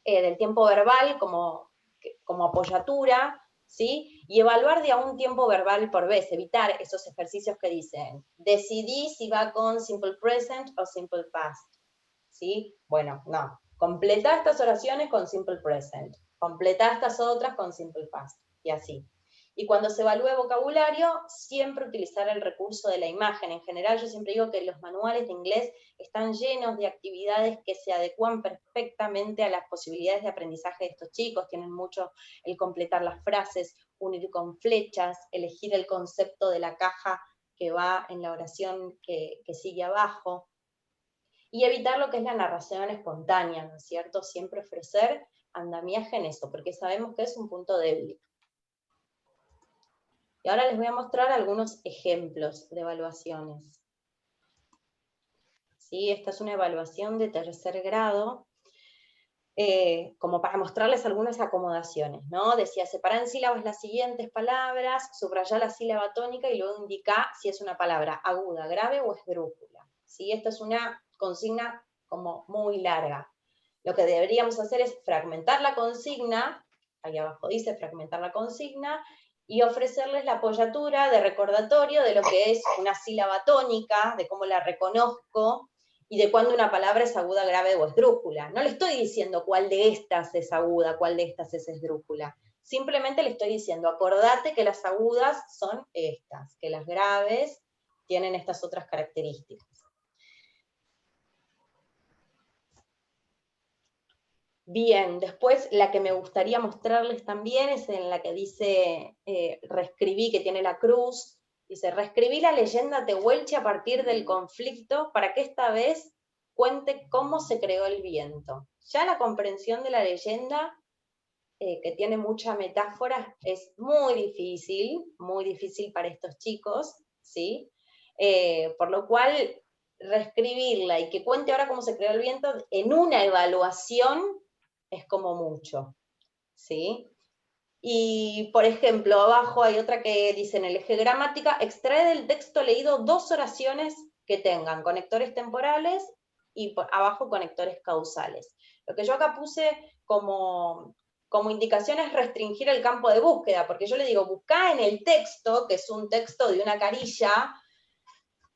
B: del tiempo verbal como apoyatura, ¿sí? Y evaluar de a un tiempo verbal por vez, evitar esos ejercicios que dicen, decidí si va con simple present o simple past, ¿sí? Bueno, no, completa estas oraciones con simple present, completa estas otras con simple past, y así. Y cuando se evalúe vocabulario, siempre utilizar el recurso de la imagen. En general, yo siempre digo que los manuales de inglés están llenos de actividades que se adecuan perfectamente a las posibilidades de aprendizaje de estos chicos. Tienen mucho el completar las frases, unir con flechas, elegir el concepto de la caja que va en la oración que sigue abajo, y evitar lo que es la narración espontánea, ¿no es cierto? Siempre ofrecer andamiaje en eso, porque sabemos que es un punto débil. Y ahora les voy a mostrar algunos ejemplos de evaluaciones. ¿Sí? Esta es una evaluación de tercer grado, como para mostrarles algunas acomodaciones, ¿no? Decía, separar en sílabas las siguientes palabras, subrayar la sílaba tónica y luego indicar si es una palabra aguda, grave o esdrújula. ¿Sí? Esta es una consigna como muy larga. Lo que deberíamos hacer es fragmentar la consigna, ahí abajo dice fragmentar la consigna, y ofrecerles la apoyatura de recordatorio de lo que es una sílaba tónica, de cómo la reconozco, y de cuándo una palabra es aguda, grave o esdrújula. No le estoy diciendo cuál de estas es aguda, cuál de estas es esdrújula. Simplemente le estoy diciendo, acordate que las agudas son estas, que las graves tienen estas otras características. Bien, después la que me gustaría mostrarles también es en la que dice, reescribí, que tiene la cruz, dice, reescribí la leyenda tehuelche a partir del conflicto para que esta vez cuente cómo se creó el viento. Ya la comprensión de la leyenda, que tiene mucha metáfora, es muy difícil para estos chicos, ¿sí? Por lo cual, reescribirla y que cuente ahora cómo se creó el viento en una evaluación es como mucho, ¿sí? Y, por ejemplo, abajo hay otra que dice en el eje gramática, extrae del texto leído 2 oraciones que tengan conectores temporales y abajo conectores causales. Lo que yo acá puse como indicación es restringir el campo de búsqueda, porque yo le digo, buscá en el texto, que es un texto de una carilla,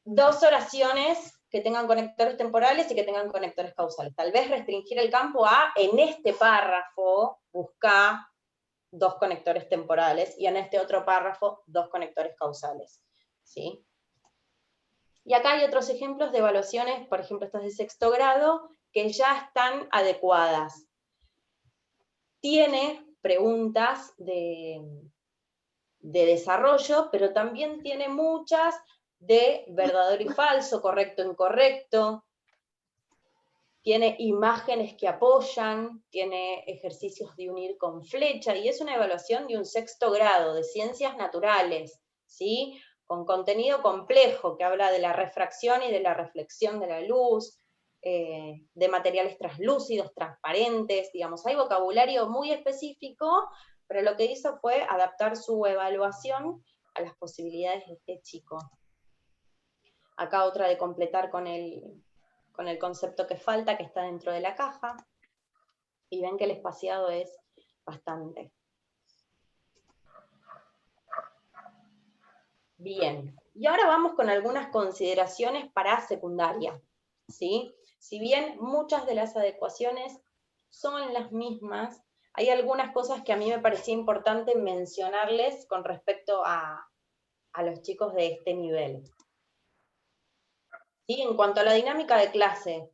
B: 2 oraciones que tengan conectores temporales y que tengan conectores causales. Tal vez restringir el campo a, en este párrafo, buscar 2 conectores temporales, y en este otro párrafo, 2 conectores causales, ¿sí? Y acá hay otros ejemplos de evaluaciones, por ejemplo, estas de sexto grado, que ya están adecuadas. Tiene preguntas de desarrollo, pero también tiene muchas de verdadero y falso, correcto, incorrecto, tiene imágenes que apoyan, tiene ejercicios de unir con flecha, y es una evaluación de un sexto grado, de ciencias naturales, ¿sí? Con contenido complejo, que habla de la refracción y de la reflexión de la luz, de materiales translúcidos, transparentes, digamos, hay vocabulario muy específico, pero lo que hizo fue adaptar su evaluación a las posibilidades de este chico. Acá otra de completar con el concepto que falta, que está dentro de la caja, y ven que el espaciado es bastante. Bien, y ahora vamos con algunas consideraciones para secundaria, ¿sí? Si bien muchas de las adecuaciones son las mismas, hay algunas cosas que a mí me parecía importante mencionarles con respecto a los chicos de este nivel. ¿Sí? En cuanto a la dinámica de clase,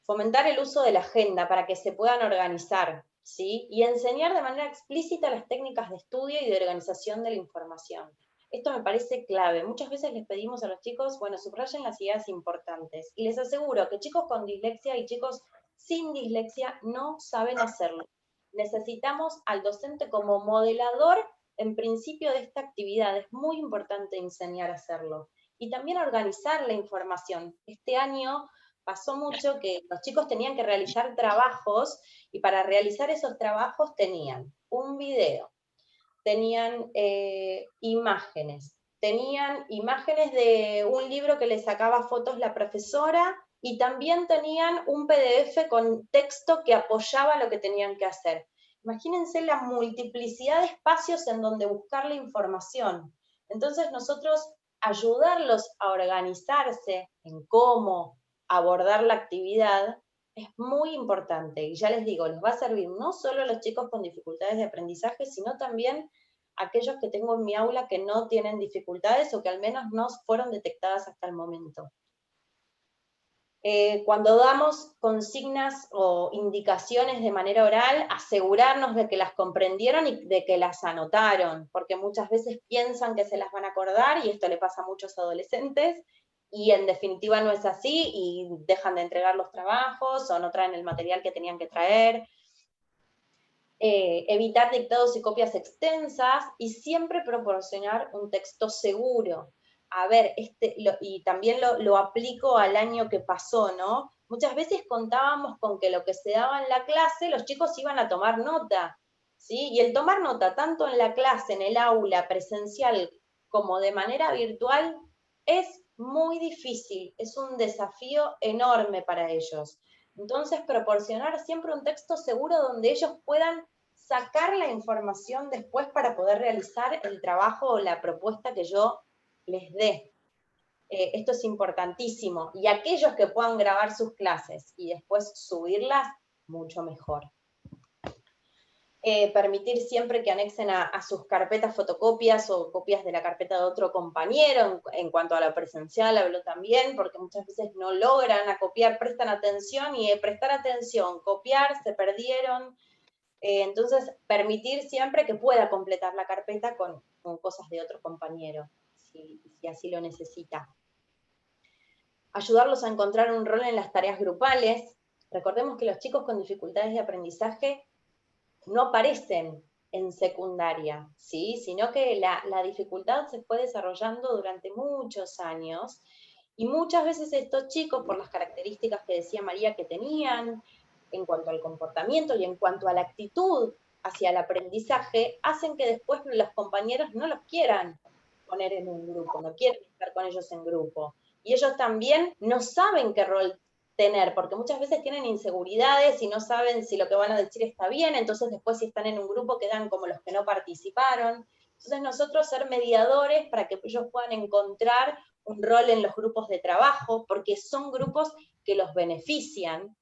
B: fomentar el uso de la agenda para que se puedan organizar, ¿sí? Y enseñar de manera explícita las técnicas de estudio y de organización de la información. Esto me parece clave. Muchas veces les pedimos a los chicos, bueno, subrayen las ideas importantes. Y les aseguro que chicos con dislexia y chicos sin dislexia no saben hacerlo. Necesitamos al docente como modelador en principio de esta actividad es muy importante enseñar a hacerlo. Y también organizar la información. Este año pasó mucho que los chicos tenían que realizar trabajos y para realizar esos trabajos tenían un video, tenían imágenes de un libro que les sacaba fotos la profesora y también tenían un PDF con texto que apoyaba lo que tenían que hacer. Imagínense la multiplicidad de espacios en donde buscar la información. Entonces nosotros ayudarlos a organizarse en cómo abordar la actividad es muy importante. Y ya les digo, les va a servir no solo a los chicos con dificultades de aprendizaje, sino también a aquellos que tengo en mi aula que no tienen dificultades o que al menos no fueron detectadas hasta el momento. Cuando damos consignas o indicaciones de manera oral, asegurarnos de que las comprendieron y de que las anotaron, porque muchas veces piensan que se las van a acordar, y esto le pasa a muchos adolescentes, y en definitiva no es así, y dejan de entregar los trabajos, o no traen el material que tenían que traer. Evitar dictados y copias extensas, y siempre proporcionar un texto seguro. A ver, y también lo aplico al año que pasó, ¿no? Muchas veces contábamos con que lo que se daba en la clase, los chicos iban a tomar nota, ¿sí? Y el tomar nota, tanto en la clase, en el aula, presencial, como de manera virtual, es muy difícil, es un desafío enorme para ellos. Entonces, proporcionar siempre un texto seguro donde ellos puedan sacar la información después para poder realizar el trabajo o la propuesta que yo les dé. Esto es importantísimo. Y aquellos que puedan grabar sus clases y después subirlas, mucho mejor. Permitir siempre que anexen a sus carpetas fotocopias o copias de la carpeta de otro compañero. En cuanto a lo presencial, hablo también, porque muchas veces no logran acopiar, prestan atención, y prestar atención, copiar, se perdieron. Entonces, permitir siempre que pueda completar la carpeta con cosas de otro compañero, si así lo necesita. Ayudarlos a encontrar un rol en las tareas grupales. Recordemos que los chicos con dificultades de aprendizaje no aparecen en secundaria, ¿sí? Sino que la dificultad se fue desarrollando durante muchos años, y muchas veces estos chicos, por las características que decía María que tenían, en cuanto al comportamiento y en cuanto a la actitud hacia el aprendizaje, hacen que después los compañeros no los quieran poner en un grupo, no quieren estar con ellos en grupo. Y ellos también no saben qué rol tener, porque muchas veces tienen inseguridades y no saben si lo que van a decir está bien, entonces después si están en un grupo quedan como los que no participaron. Entonces nosotros ser mediadores para que ellos puedan encontrar un rol en los grupos de trabajo, porque son grupos que los benefician.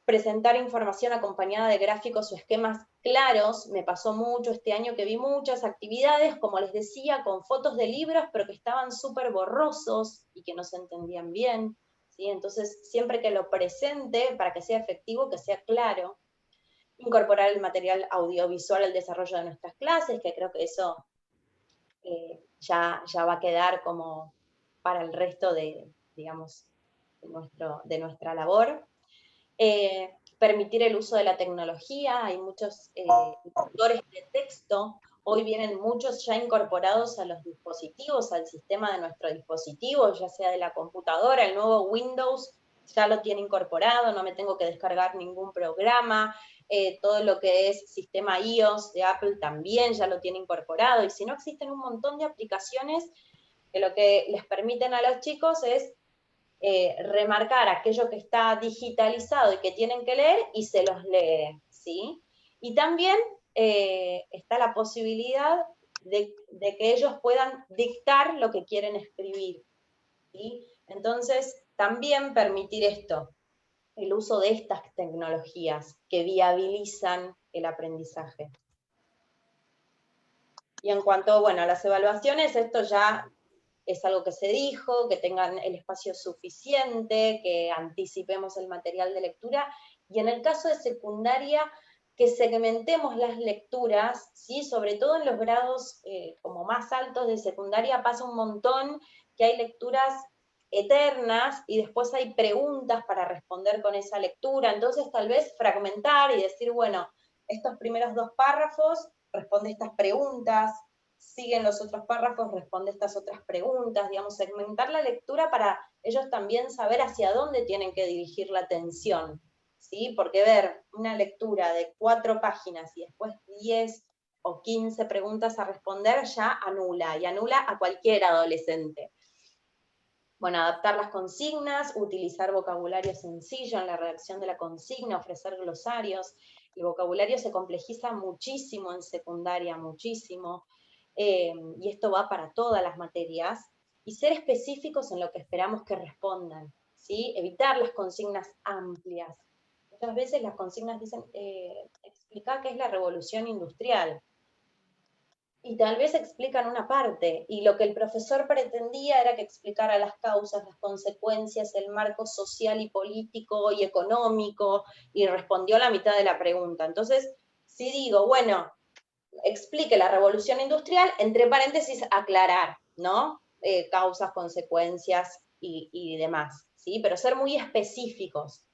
B: Presentar información acompañada de gráficos o esquemas claros. Me pasó mucho este año que vi muchas actividades, como les decía, con fotos de libros, pero que estaban súper borrosos y que no se entendían bien, ¿sí? Entonces, siempre que lo presente, para que sea efectivo, que sea claro. Incorporar el material audiovisual al desarrollo de nuestras clases, que creo que eso ya va a quedar como para el resto de, digamos, de nuestra labor. Permitir el uso de la tecnología. Hay muchos lectores de texto, hoy vienen muchos ya incorporados a los dispositivos, al sistema de nuestro dispositivo, ya sea de la computadora. El nuevo Windows ya lo tiene incorporado, no me tengo que descargar ningún programa. Todo lo que es sistema iOS de Apple también ya lo tiene incorporado, y si no, existen un montón de aplicaciones que lo que les permiten a los chicos es remarcar aquello que está digitalizado y que tienen que leer, y se los lee, ¿sí? Y también está la posibilidad de que ellos puedan dictar lo que quieren escribir, ¿sí? Entonces, también permitir esto, el uso de estas tecnologías que viabilizan el aprendizaje. Y en cuanto, bueno, a las evaluaciones, esto ya es algo que se dijo, que tengan el espacio suficiente, que anticipemos el material de lectura, y en el caso de secundaria, que segmentemos las lecturas, ¿sí? Sobre todo en los grados como más altos de secundaria pasa un montón que hay lecturas eternas y después hay preguntas para responder con esa lectura. Entonces tal vez fragmentar y decir, bueno, estos primeros 2 párrafos responde estas preguntas, siguen los otros párrafos, responde estas otras preguntas, digamos, segmentar la lectura para ellos también saber hacia dónde tienen que dirigir la atención, ¿sí? Porque ver una lectura de 4 páginas y después 10 o 15 preguntas a responder ya anula, y anula a cualquier adolescente. Bueno, adaptar las consignas, utilizar vocabulario sencillo en la redacción de la consigna, ofrecer glosarios. El vocabulario se complejiza muchísimo en secundaria, muchísimo, y esto va para todas las materias, y ser específicos en lo que esperamos que respondan, ¿sí? Evitar las consignas amplias. Muchas veces las consignas dicen, explica qué es la revolución industrial, y tal vez explican una parte, y lo que el profesor pretendía era que explicara las causas, las consecuencias, el marco social y político y económico, y respondió la mitad de la pregunta. Entonces, si digo, bueno, explique la revolución industrial, entre paréntesis, aclarar, ¿no? Causas, consecuencias y demás, ¿sí? Pero ser muy específicos.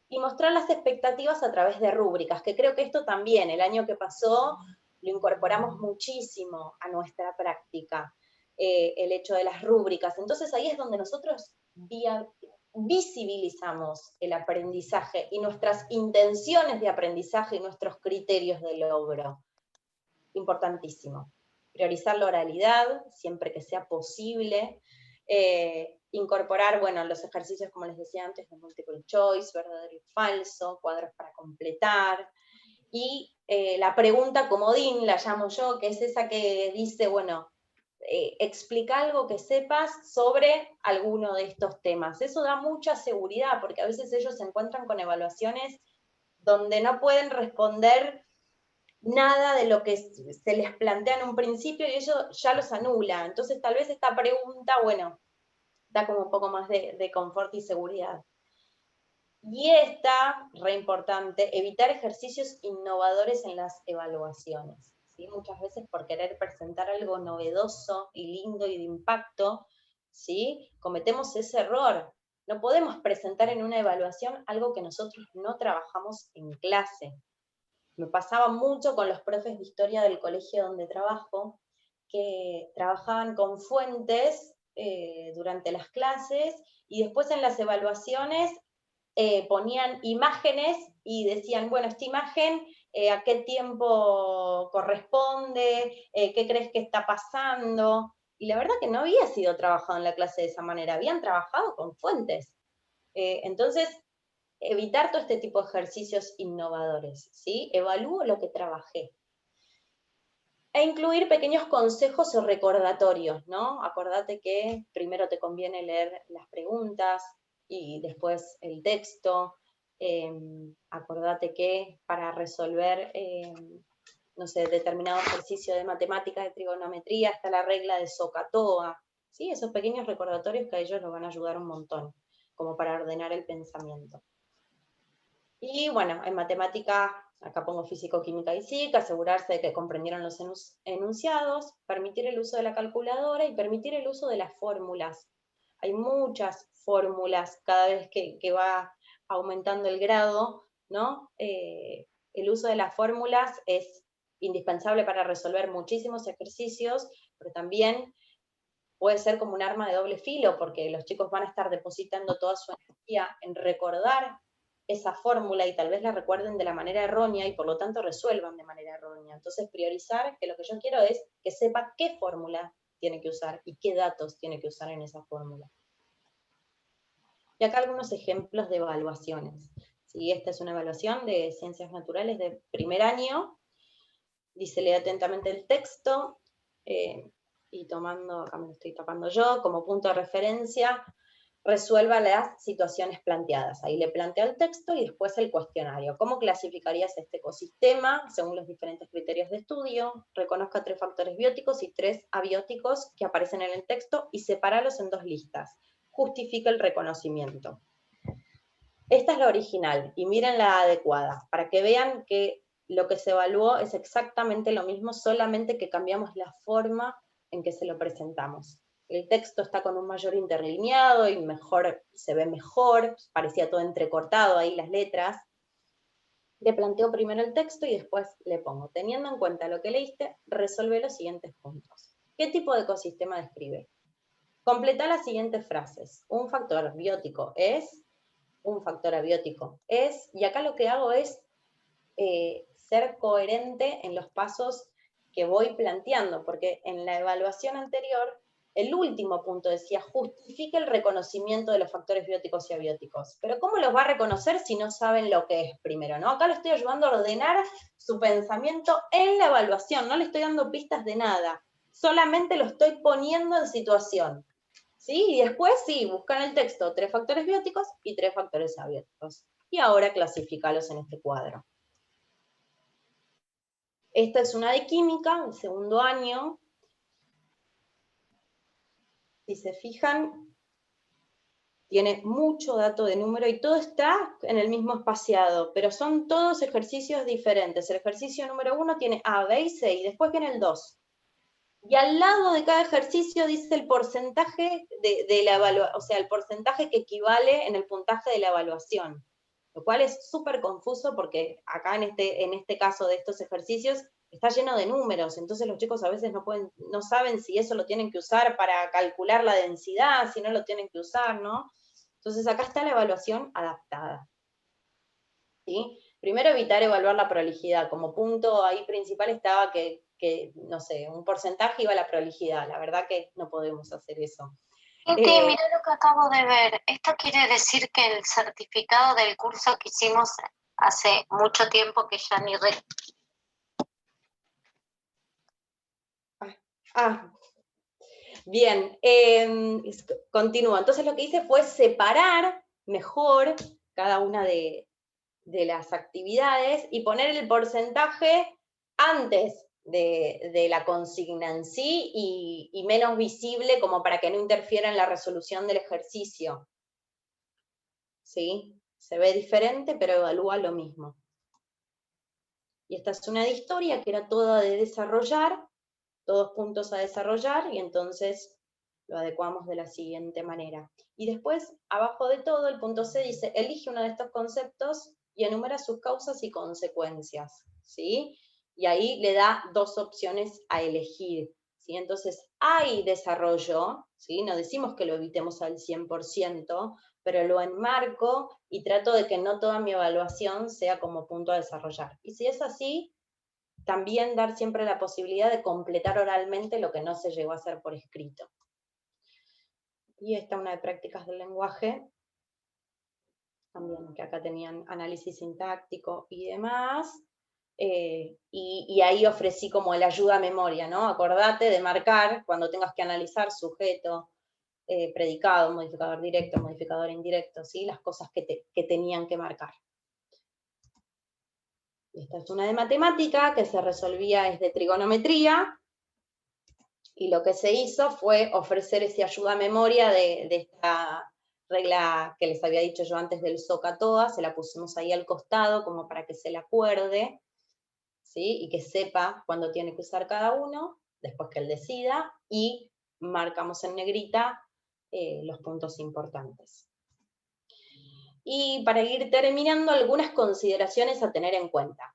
B: Y mostrar las expectativas a través de rúbricas, que creo que esto también, el año que pasó, lo incorporamos muchísimo a nuestra práctica, el hecho de las rúbricas. Entonces ahí es donde nosotros visibilizamos el aprendizaje y nuestras intenciones de aprendizaje y nuestros criterios de logro. Importantísimo. Priorizar la oralidad, siempre que sea posible. Incorporar, bueno, los ejercicios, como les decía antes, de multiple choice, verdadero y falso, cuadros para completar, y la pregunta comodín, la llamo yo, que es esa que dice, bueno, explica algo que sepas sobre alguno de estos temas. Eso da mucha seguridad, porque a veces ellos se encuentran con evaluaciones donde no pueden responder nada de lo que se les plantea en un principio y eso ya los anula. Entonces tal vez esta pregunta, bueno, da como un poco más de confort y seguridad. Y esta, re importante, evitar ejercicios innovadores en las evaluaciones. ¿Sí? Muchas veces por querer presentar algo novedoso y lindo y de impacto, ¿sí? Cometemos ese error. No podemos presentar en una evaluación algo que nosotros no trabajamos en clase. Me pasaba mucho con los profes de historia del colegio donde trabajo, que trabajaban con fuentes durante las clases y después en las evaluaciones ponían imágenes y decían, bueno, esta imagen, ¿a qué tiempo corresponde? ¿Qué crees que está pasando? Y la verdad que no había sido trabajado en la clase de esa manera, habían trabajado con fuentes. Entonces, evitar todo este tipo de ejercicios innovadores, ¿sí? Evalúo lo que trabajé. E incluir pequeños consejos o recordatorios, ¿no? Acordate que primero te conviene leer las preguntas y después el texto. Acordate que para resolver, no sé, determinado ejercicio de matemáticas, de trigonometría, está la regla de SOHCAHTOA, ¿sí? Esos pequeños recordatorios que a ellos los van a ayudar un montón, como para ordenar el pensamiento. Y bueno, en matemática, acá pongo físico, química y psica, asegurarse de que comprendieron los enunciados, permitir el uso de la calculadora y permitir el uso de las fórmulas. Hay muchas fórmulas cada vez que va aumentando el grado, ¿no? El uso de las fórmulas es indispensable para resolver muchísimos ejercicios, pero también puede ser como un arma de doble filo, porque los chicos van a estar depositando toda su energía en recordar esa fórmula y tal vez la recuerden de la manera errónea y por lo tanto resuelvan de manera errónea. Entonces priorizar, que lo que yo quiero es que sepa qué fórmula tiene que usar y qué datos tiene que usar en esa fórmula. Y acá algunos ejemplos de evaluaciones. ¿Sí? Esta es una evaluación de ciencias naturales de primer año. Dice, lee atentamente el texto, y tomando, acá me lo estoy tapando yo, como punto de referencia, resuelva las situaciones planteadas. Ahí le plantea el texto y después el cuestionario. ¿Cómo clasificarías este ecosistema según los diferentes criterios de estudio? Reconozca 3 factores bióticos y 3 abióticos que aparecen en el texto y sepáralos en 2 listas. Justifica el reconocimiento. Esta es la original y miren la adecuada, para que vean que lo que se evaluó es exactamente lo mismo, solamente que cambiamos la forma en que se lo presentamos. El texto está con un mayor interlineado y mejor, se ve mejor, parecía todo entrecortado ahí las letras. Le planteo primero el texto y después le pongo, teniendo en cuenta lo que leíste, resuelve los siguientes puntos. ¿Qué tipo de ecosistema describe? Completa las siguientes frases. Un factor biótico es, un factor abiótico es, y acá lo que hago es ser coherente en los pasos que voy planteando, porque en la evaluación anterior, el último punto decía, justifique el reconocimiento de los factores bióticos y abióticos. Pero ¿cómo los va a reconocer si no saben lo que es primero, ¿no? Acá lo estoy ayudando a ordenar su pensamiento en la evaluación, no le estoy dando pistas de nada, solamente lo estoy poniendo en situación. ¿Sí? Y después sí, buscan en el texto 3 factores bióticos y 3 factores abióticos. Y ahora clasifícalos en este cuadro. Esta es una de química, el segundo año. Si se fijan, tiene mucho dato de número y todo está en el mismo espaciado, pero son todos ejercicios diferentes. El ejercicio número 1 tiene A, B y C, y después viene el 2. Y al lado de cada ejercicio dice el porcentaje de la evaluación, o sea, el porcentaje que equivale en el puntaje de la evaluación. Lo cual es súper confuso porque acá en este caso de estos ejercicios está lleno de números, entonces los chicos a veces no saben si eso lo tienen que usar para calcular la densidad, si no lo tienen que usar, ¿no? Entonces acá está la evaluación adaptada. ¿Sí? Primero evitar evaluar la prolijidad, como punto ahí principal estaba que no sé, un porcentaje iba a la prolijidad, la verdad que no podemos hacer eso.
C: Inti, mira lo que acabo de ver. Esto quiere decir que el certificado del curso que hicimos hace mucho tiempo que ya ni
B: Bien, continúo. Entonces lo que hice fue separar mejor cada una de las actividades y poner el porcentaje antes de la consigna en sí y menos visible como para que no interfiera en la resolución del ejercicio. ¿Sí? Se ve diferente, pero evalúa lo mismo. Y esta es una de historia que era toda de desarrollar, todos puntos a desarrollar, y entonces lo adecuamos de la siguiente manera. Y después, abajo de todo, el punto C dice, elige uno de estos conceptos y enumera sus causas y consecuencias, ¿sí? Y ahí le da 2 opciones a elegir, ¿sí? Entonces, hay desarrollo, ¿sí? No decimos que lo evitemos al 100%, pero lo enmarco y trato de que no toda mi evaluación sea como punto a desarrollar. Y si es así, también dar siempre la posibilidad de completar oralmente lo que no se llegó a hacer por escrito. Y esta una de prácticas del lenguaje, también que acá tenían análisis sintáctico y demás, y ahí ofrecí como el ayuda a memoria, ¿no? Acordate de marcar cuando tengas que analizar sujeto, predicado, modificador directo, modificador indirecto, ¿sí? Las cosas que tenían que marcar. Esta es una de matemática que se resolvía desde trigonometría, y lo que se hizo fue ofrecer esa ayuda a memoria de esta regla que les había dicho yo antes del SOCATOA, se la pusimos ahí al costado como para que se la acuerde, ¿sí? Y que sepa cuándo tiene que usar cada uno, después que él decida, y marcamos en negrita los puntos importantes. Y para ir terminando, algunas consideraciones a tener en cuenta,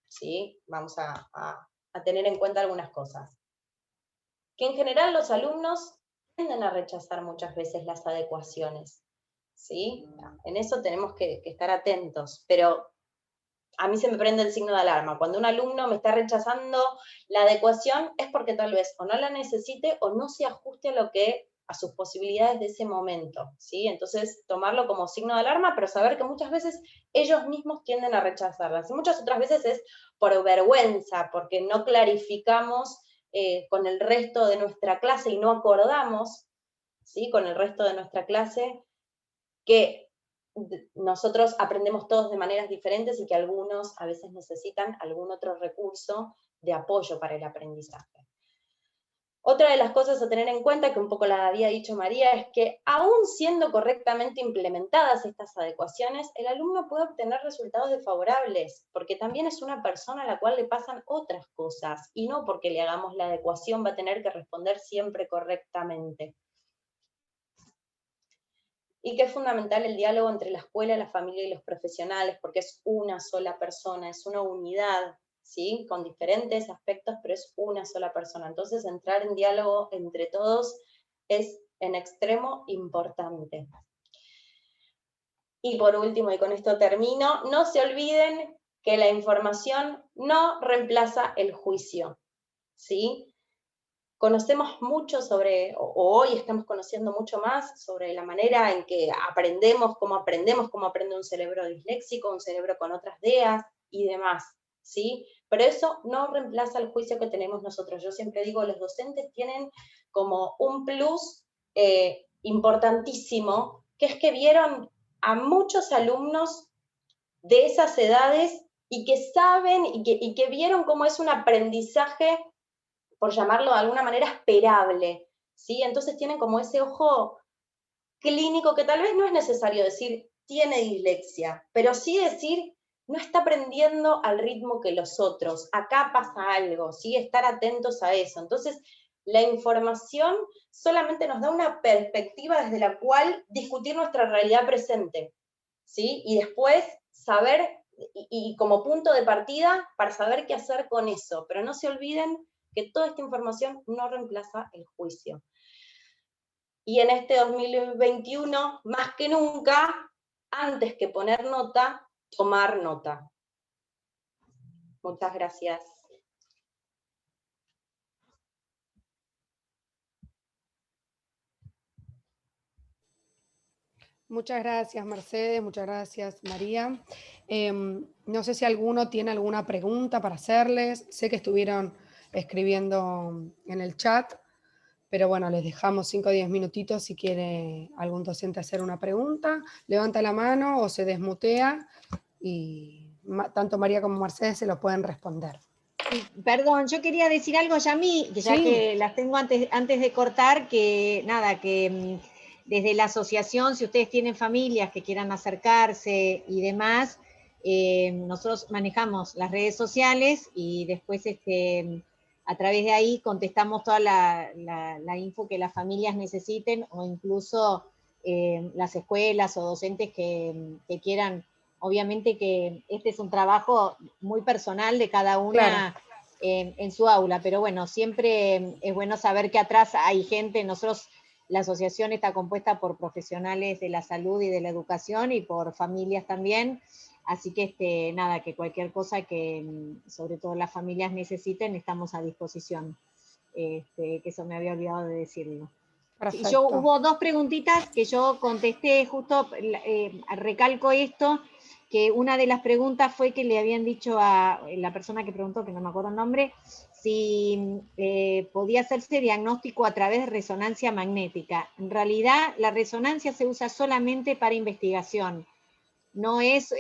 B: ¿sí? Vamos a tener en cuenta algunas cosas. Que en general los alumnos tienden a rechazar muchas veces las adecuaciones, ¿sí? En eso tenemos que estar atentos, pero a mí se me prende el signo de alarma. Cuando un alumno me está rechazando la adecuación es porque tal vez o no la necesite o no se ajuste a sus posibilidades de ese momento, ¿sí? Entonces, tomarlo como signo de alarma, pero saber que muchas veces ellos mismos tienden a rechazarlas. Y muchas otras veces es por vergüenza, porque no clarificamos con el resto de nuestra clase y no acordamos, ¿sí? Con el resto de nuestra clase que nosotros aprendemos todos de maneras diferentes y que algunos a veces necesitan algún otro recurso de apoyo para el aprendizaje. Otra de las cosas a tener en cuenta, que un poco la había dicho María, es que aún siendo correctamente implementadas estas adecuaciones, el alumno puede obtener resultados desfavorables, porque también es una persona a la cual le pasan otras cosas, y no porque le hagamos la adecuación va a tener que responder siempre correctamente. y que es fundamental el diálogo entre la escuela, la familia y los profesionales, porque es una sola persona, es una unidad, ¿sí? Con diferentes aspectos, pero es una sola persona. Entonces, entrar en diálogo entre todos es en extremo importante. Y por último, y con esto termino, no se olviden que la información no reemplaza el juicio, ¿sí? Conocemos mucho sobre, o hoy estamos conociendo mucho más sobre la manera en que aprendemos, cómo aprende un cerebro disléxico, un cerebro con otras ideas y demás, ¿sí? Pero eso no reemplaza el juicio que tenemos nosotros. Yo siempre digo, los docentes tienen como un plus importantísimo, que es que vieron a muchos alumnos de esas edades y que saben y que vieron cómo es un aprendizaje, por llamarlo de alguna manera, esperable, ¿sí? Entonces tienen como ese ojo clínico que tal vez no es necesario decir tiene dislexia, pero sí decir no está aprendiendo al ritmo que los otros, acá pasa algo, ¿sí? Estar atentos a eso. Entonces, la información solamente nos da una perspectiva desde la cual discutir nuestra realidad presente, ¿sí? Y después saber, y como punto de partida, para saber qué hacer con eso. Pero no se olviden que toda esta información no reemplaza el juicio. Y en este 2021, más que nunca, antes que poner nota, tomar nota. Muchas gracias.
D: Muchas gracias, Mercedes, muchas gracias, María. No sé si alguno tiene alguna pregunta para hacerles. Sé que estuvieron escribiendo en el chat, pero bueno, les dejamos 5 o 10 minutitos si quiere algún docente hacer una pregunta. Levanta la mano o se desmutea y tanto María como Mercedes se lo pueden responder.
A: Perdón, yo quería decir algo, Yami, que ya
D: Sí.
A: que las tengo antes de cortar, que nada, que desde la asociación, si ustedes tienen familias que quieran acercarse y demás, nosotros manejamos las redes sociales y después a través de ahí contestamos toda la info que las familias necesiten o incluso las escuelas o docentes que quieran. Obviamente que este es un trabajo muy personal de cada una. Claro. En su aula, pero bueno, siempre es bueno saber que atrás hay gente. Nosotros, la asociación está compuesta por profesionales de la salud y de la educación y por familias también, así que nada, que cualquier cosa que sobre todo las familias necesiten, estamos a disposición, que eso me había olvidado de decirlo. Sí, hubo 2 preguntitas que yo contesté, justo recalco esto, que una de las preguntas fue que le habían dicho a la persona que preguntó, que no me acuerdo el nombre, si podía hacerse diagnóstico a través de resonancia magnética. En realidad, la resonancia se usa solamente para investigación, no es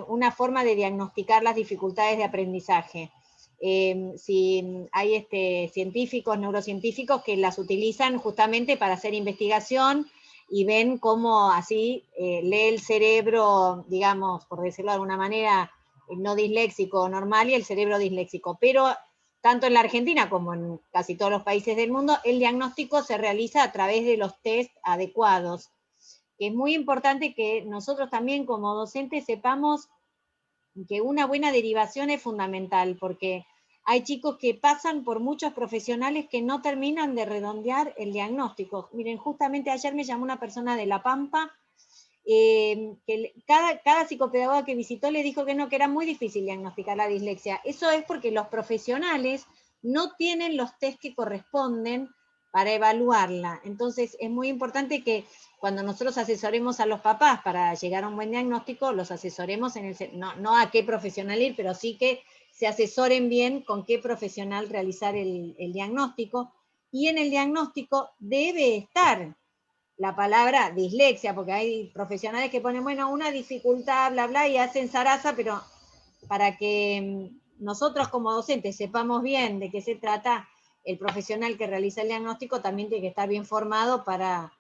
A: una forma de diagnosticar las dificultades de aprendizaje. Si hay científicos, neurocientíficos que las utilizan justamente para hacer investigación y ven cómo así lee el cerebro, digamos, por decirlo de alguna manera, el no disléxico normal y el cerebro disléxico. Pero tanto en la Argentina como en casi todos los países del mundo, el diagnóstico se realiza a través de los test adecuados. Es muy importante que nosotros también como docentes sepamos que una buena derivación es fundamental, porque hay chicos que pasan por muchos profesionales que no terminan de redondear el diagnóstico. Miren, justamente ayer me llamó una persona de La Pampa, que cada psicopedagoga que visitó le dijo que no, que era muy difícil diagnosticar la dislexia. Eso es porque los profesionales no tienen los test que corresponden para evaluarla. Entonces es muy importante que cuando nosotros asesoremos a los papás para llegar a un buen diagnóstico, los asesoremos no a qué profesional ir, pero sí que se asesoren bien con qué profesional realizar el diagnóstico. Y en el diagnóstico debe estar la palabra dislexia, porque hay profesionales que ponen, bueno, una dificultad, bla, bla, y hacen zaraza, pero para que nosotros como docentes sepamos bien de qué se trata, el profesional que realiza el diagnóstico también tiene que estar bien formado para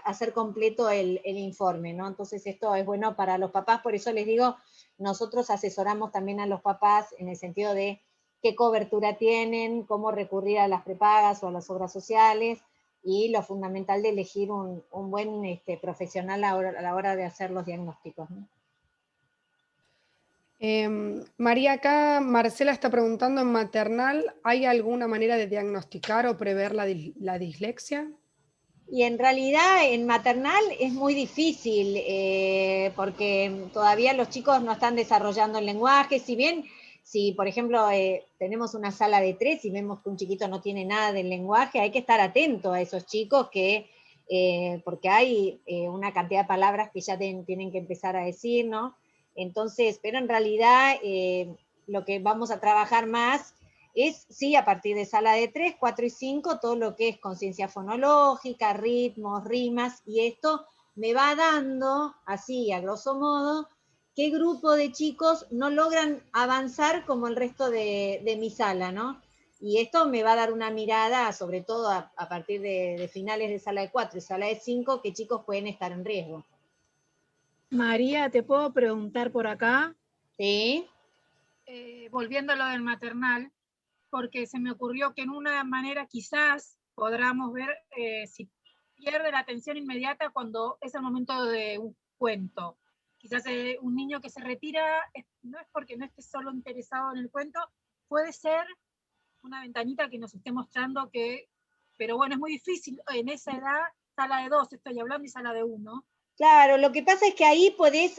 A: hacer completo el informe, ¿no? Entonces esto es bueno para los papás, por eso les digo, nosotros asesoramos también a los papás en el sentido de qué cobertura tienen, cómo recurrir a las prepagas o a las obras sociales, y lo fundamental de elegir un buen profesional a la hora de hacer los diagnósticos, ¿no?
D: María, acá Marcela está preguntando, ¿en maternal hay alguna manera de diagnosticar o prever la dislexia?
A: Y en realidad en maternal es muy difícil, porque todavía los chicos no están desarrollando el lenguaje, si bien, si por ejemplo tenemos una sala de 3 y vemos que un chiquito no tiene nada del lenguaje, hay que estar atento a esos chicos porque hay una cantidad de palabras que ya tienen que empezar a decir, ¿no? Entonces, pero en realidad lo que vamos a trabajar más es, sí, a partir de sala de 3, 4 y 5, todo lo que es conciencia fonológica, ritmos, rimas, y esto me va dando, así, a grosso modo, qué grupo de chicos no logran avanzar como el resto de mi sala, ¿no? Y esto me va a dar una mirada, sobre todo a partir de finales de sala de 4 y sala de 5, qué chicos pueden estar en riesgo.
E: María, ¿te puedo preguntar por acá?
A: ¿Sí?
E: Volviendo a lo del maternal, porque se me ocurrió que en una manera quizás podamos ver si pierde la atención inmediata cuando es el momento de un cuento. Quizás un niño que se retira no es porque no esté solo interesado en el cuento, puede ser una ventanita que nos esté mostrando que, pero bueno, es muy difícil en esa edad, sala de 2 estoy hablando y sala de 1.
A: Claro, lo que pasa es que ahí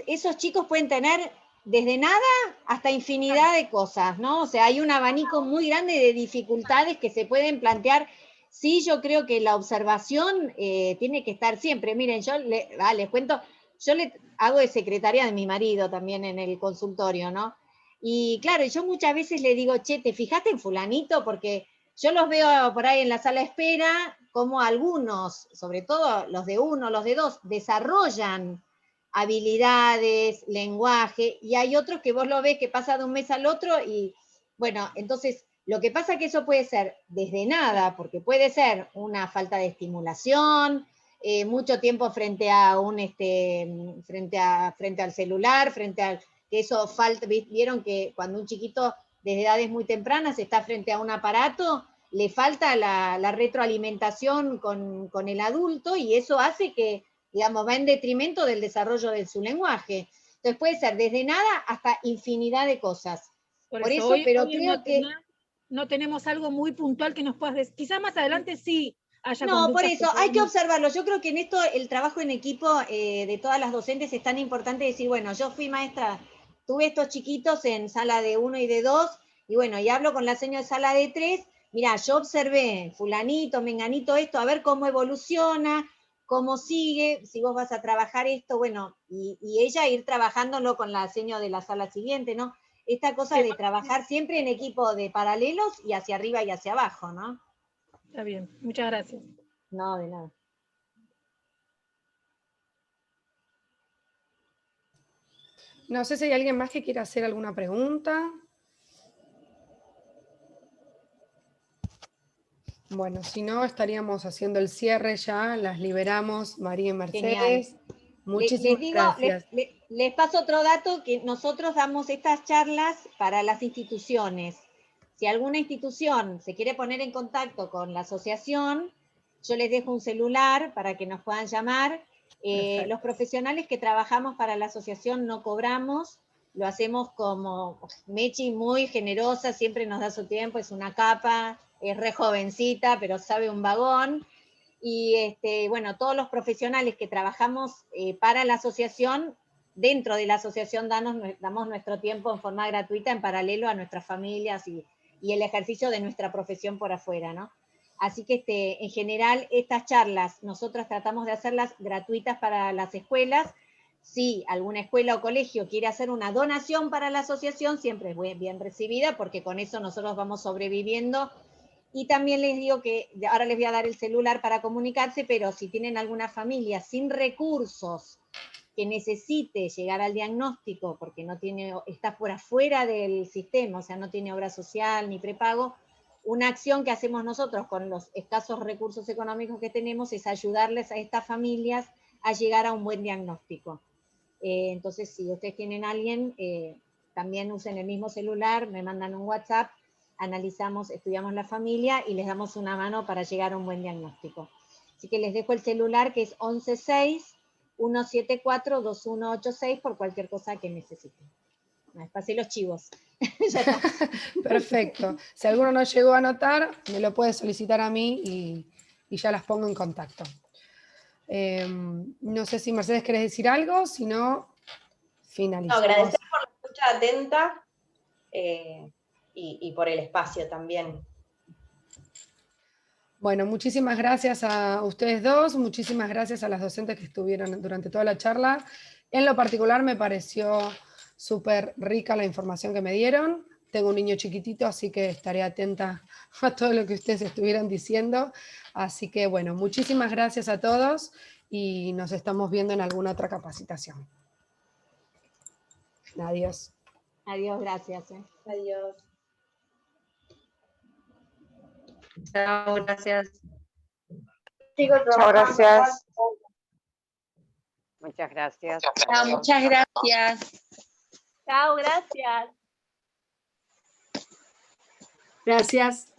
A: esos chicos pueden tener desde nada hasta infinidad de cosas, ¿no? O sea, hay un abanico muy grande de dificultades que se pueden plantear. Sí, yo creo que la observación tiene que estar siempre. Miren, yo les cuento, yo le hago de secretaria de mi marido también en el consultorio, ¿no? Y claro, yo muchas veces le digo, che, ¿te fijaste en fulanito? Porque yo los veo por ahí en la sala de espera, como algunos, sobre todo los de 1, los de 2, desarrollan habilidades, lenguaje, y hay otros que vos lo ves que pasa de un mes al otro y, bueno, entonces, lo que pasa es que eso puede ser desde nada, porque puede ser una falta de estimulación, mucho tiempo frente a frente al celular, que eso falta, vieron que cuando un chiquito desde edades muy tempranas está frente a un aparato, le falta la retroalimentación con el adulto y eso hace que, digamos, va en detrimento del desarrollo de su lenguaje. Entonces puede ser desde nada hasta infinidad de cosas. Por eso
E: hoy,
A: pero
E: hoy
A: creo que...
E: no tenemos algo muy puntual que nos puedas decir. Quizás más adelante sí haya
A: No, por
E: conductas
A: eso, hay que observarlo. Yo creo que en esto el trabajo en equipo de todas las docentes es tan importante decir, bueno, yo fui maestra, tuve estos chiquitos en sala de 1 y de 2, y bueno, y hablo con la señora de sala de 3, mirá, yo observé fulanito, menganito, esto, a ver cómo evoluciona, cómo sigue, si vos vas a trabajar esto, bueno, y ella ir trabajándolo con la señora de la sala siguiente, ¿no? Esta cosa de trabajar siempre en equipo de paralelos y hacia arriba y hacia abajo, ¿no?
E: Está bien, muchas gracias.
A: No, de nada.
D: No sé si hay alguien más que quiera hacer alguna pregunta. Bueno, si no, estaríamos haciendo el cierre ya, las liberamos, María y Mercedes.
A: Genial. Les
D: Muchísimas
A: digo,
D: gracias.
A: les paso otro dato, que nosotros damos estas charlas para las instituciones. Si alguna institución se quiere poner en contacto con la asociación, yo les dejo un celular para que nos puedan llamar. Los profesionales que trabajamos para la asociación no cobramos, lo hacemos como Mechi, muy generosa, siempre nos da su tiempo, es una capa, es re jovencita, pero sabe un vagón. Y bueno, todos los profesionales que trabajamos para la asociación, dentro de la asociación damos nuestro tiempo en forma gratuita en paralelo a nuestras familias y el ejercicio de nuestra profesión por afuera, ¿no? Así que en general estas charlas nosotros tratamos de hacerlas gratuitas para las escuelas. Si alguna escuela o colegio quiere hacer una donación para la asociación, siempre es bien recibida, porque con eso nosotros vamos sobreviviendo. Y también les digo que ahora les voy a dar el celular para comunicarse, pero si tienen alguna familia sin recursos que necesite llegar al diagnóstico porque está por afuera del sistema, o sea, no tiene obra social ni prepago, una acción que hacemos nosotros con los escasos recursos económicos que tenemos es ayudarles a estas familias a llegar a un buen diagnóstico. Entonces, si ustedes tienen a alguien, también usen el mismo celular, me mandan un WhatsApp, analizamos, estudiamos la familia y les damos una mano para llegar a un buen diagnóstico. Así que les dejo el celular, que es 116-174-2186 por cualquier cosa que necesiten. Pasé los chivos. Ya está.
D: Perfecto. Si alguno no llegó a anotar, me lo puede solicitar a mí y ya las pongo en contacto. No sé si Mercedes querés decir algo, si no, finalizamos.
B: No, agradecer por la escucha atenta y por el espacio también.
D: Bueno, muchísimas gracias a ustedes dos, muchísimas gracias a las docentes que estuvieron durante toda la charla. En lo particular me pareció súper rica la información que me dieron. Tengo un niño chiquitito, así que estaré atenta a todo lo que ustedes estuvieran diciendo. Así que bueno, muchísimas gracias a todos y nos estamos viendo en alguna otra capacitación. Adiós.
A: Adiós, gracias.
B: Adiós.
F: Chao, gracias.
G: Chao, gracias. Muchas gracias.
F: Chao, muchas gracias.
H: Chao, gracias.
I: Gracias.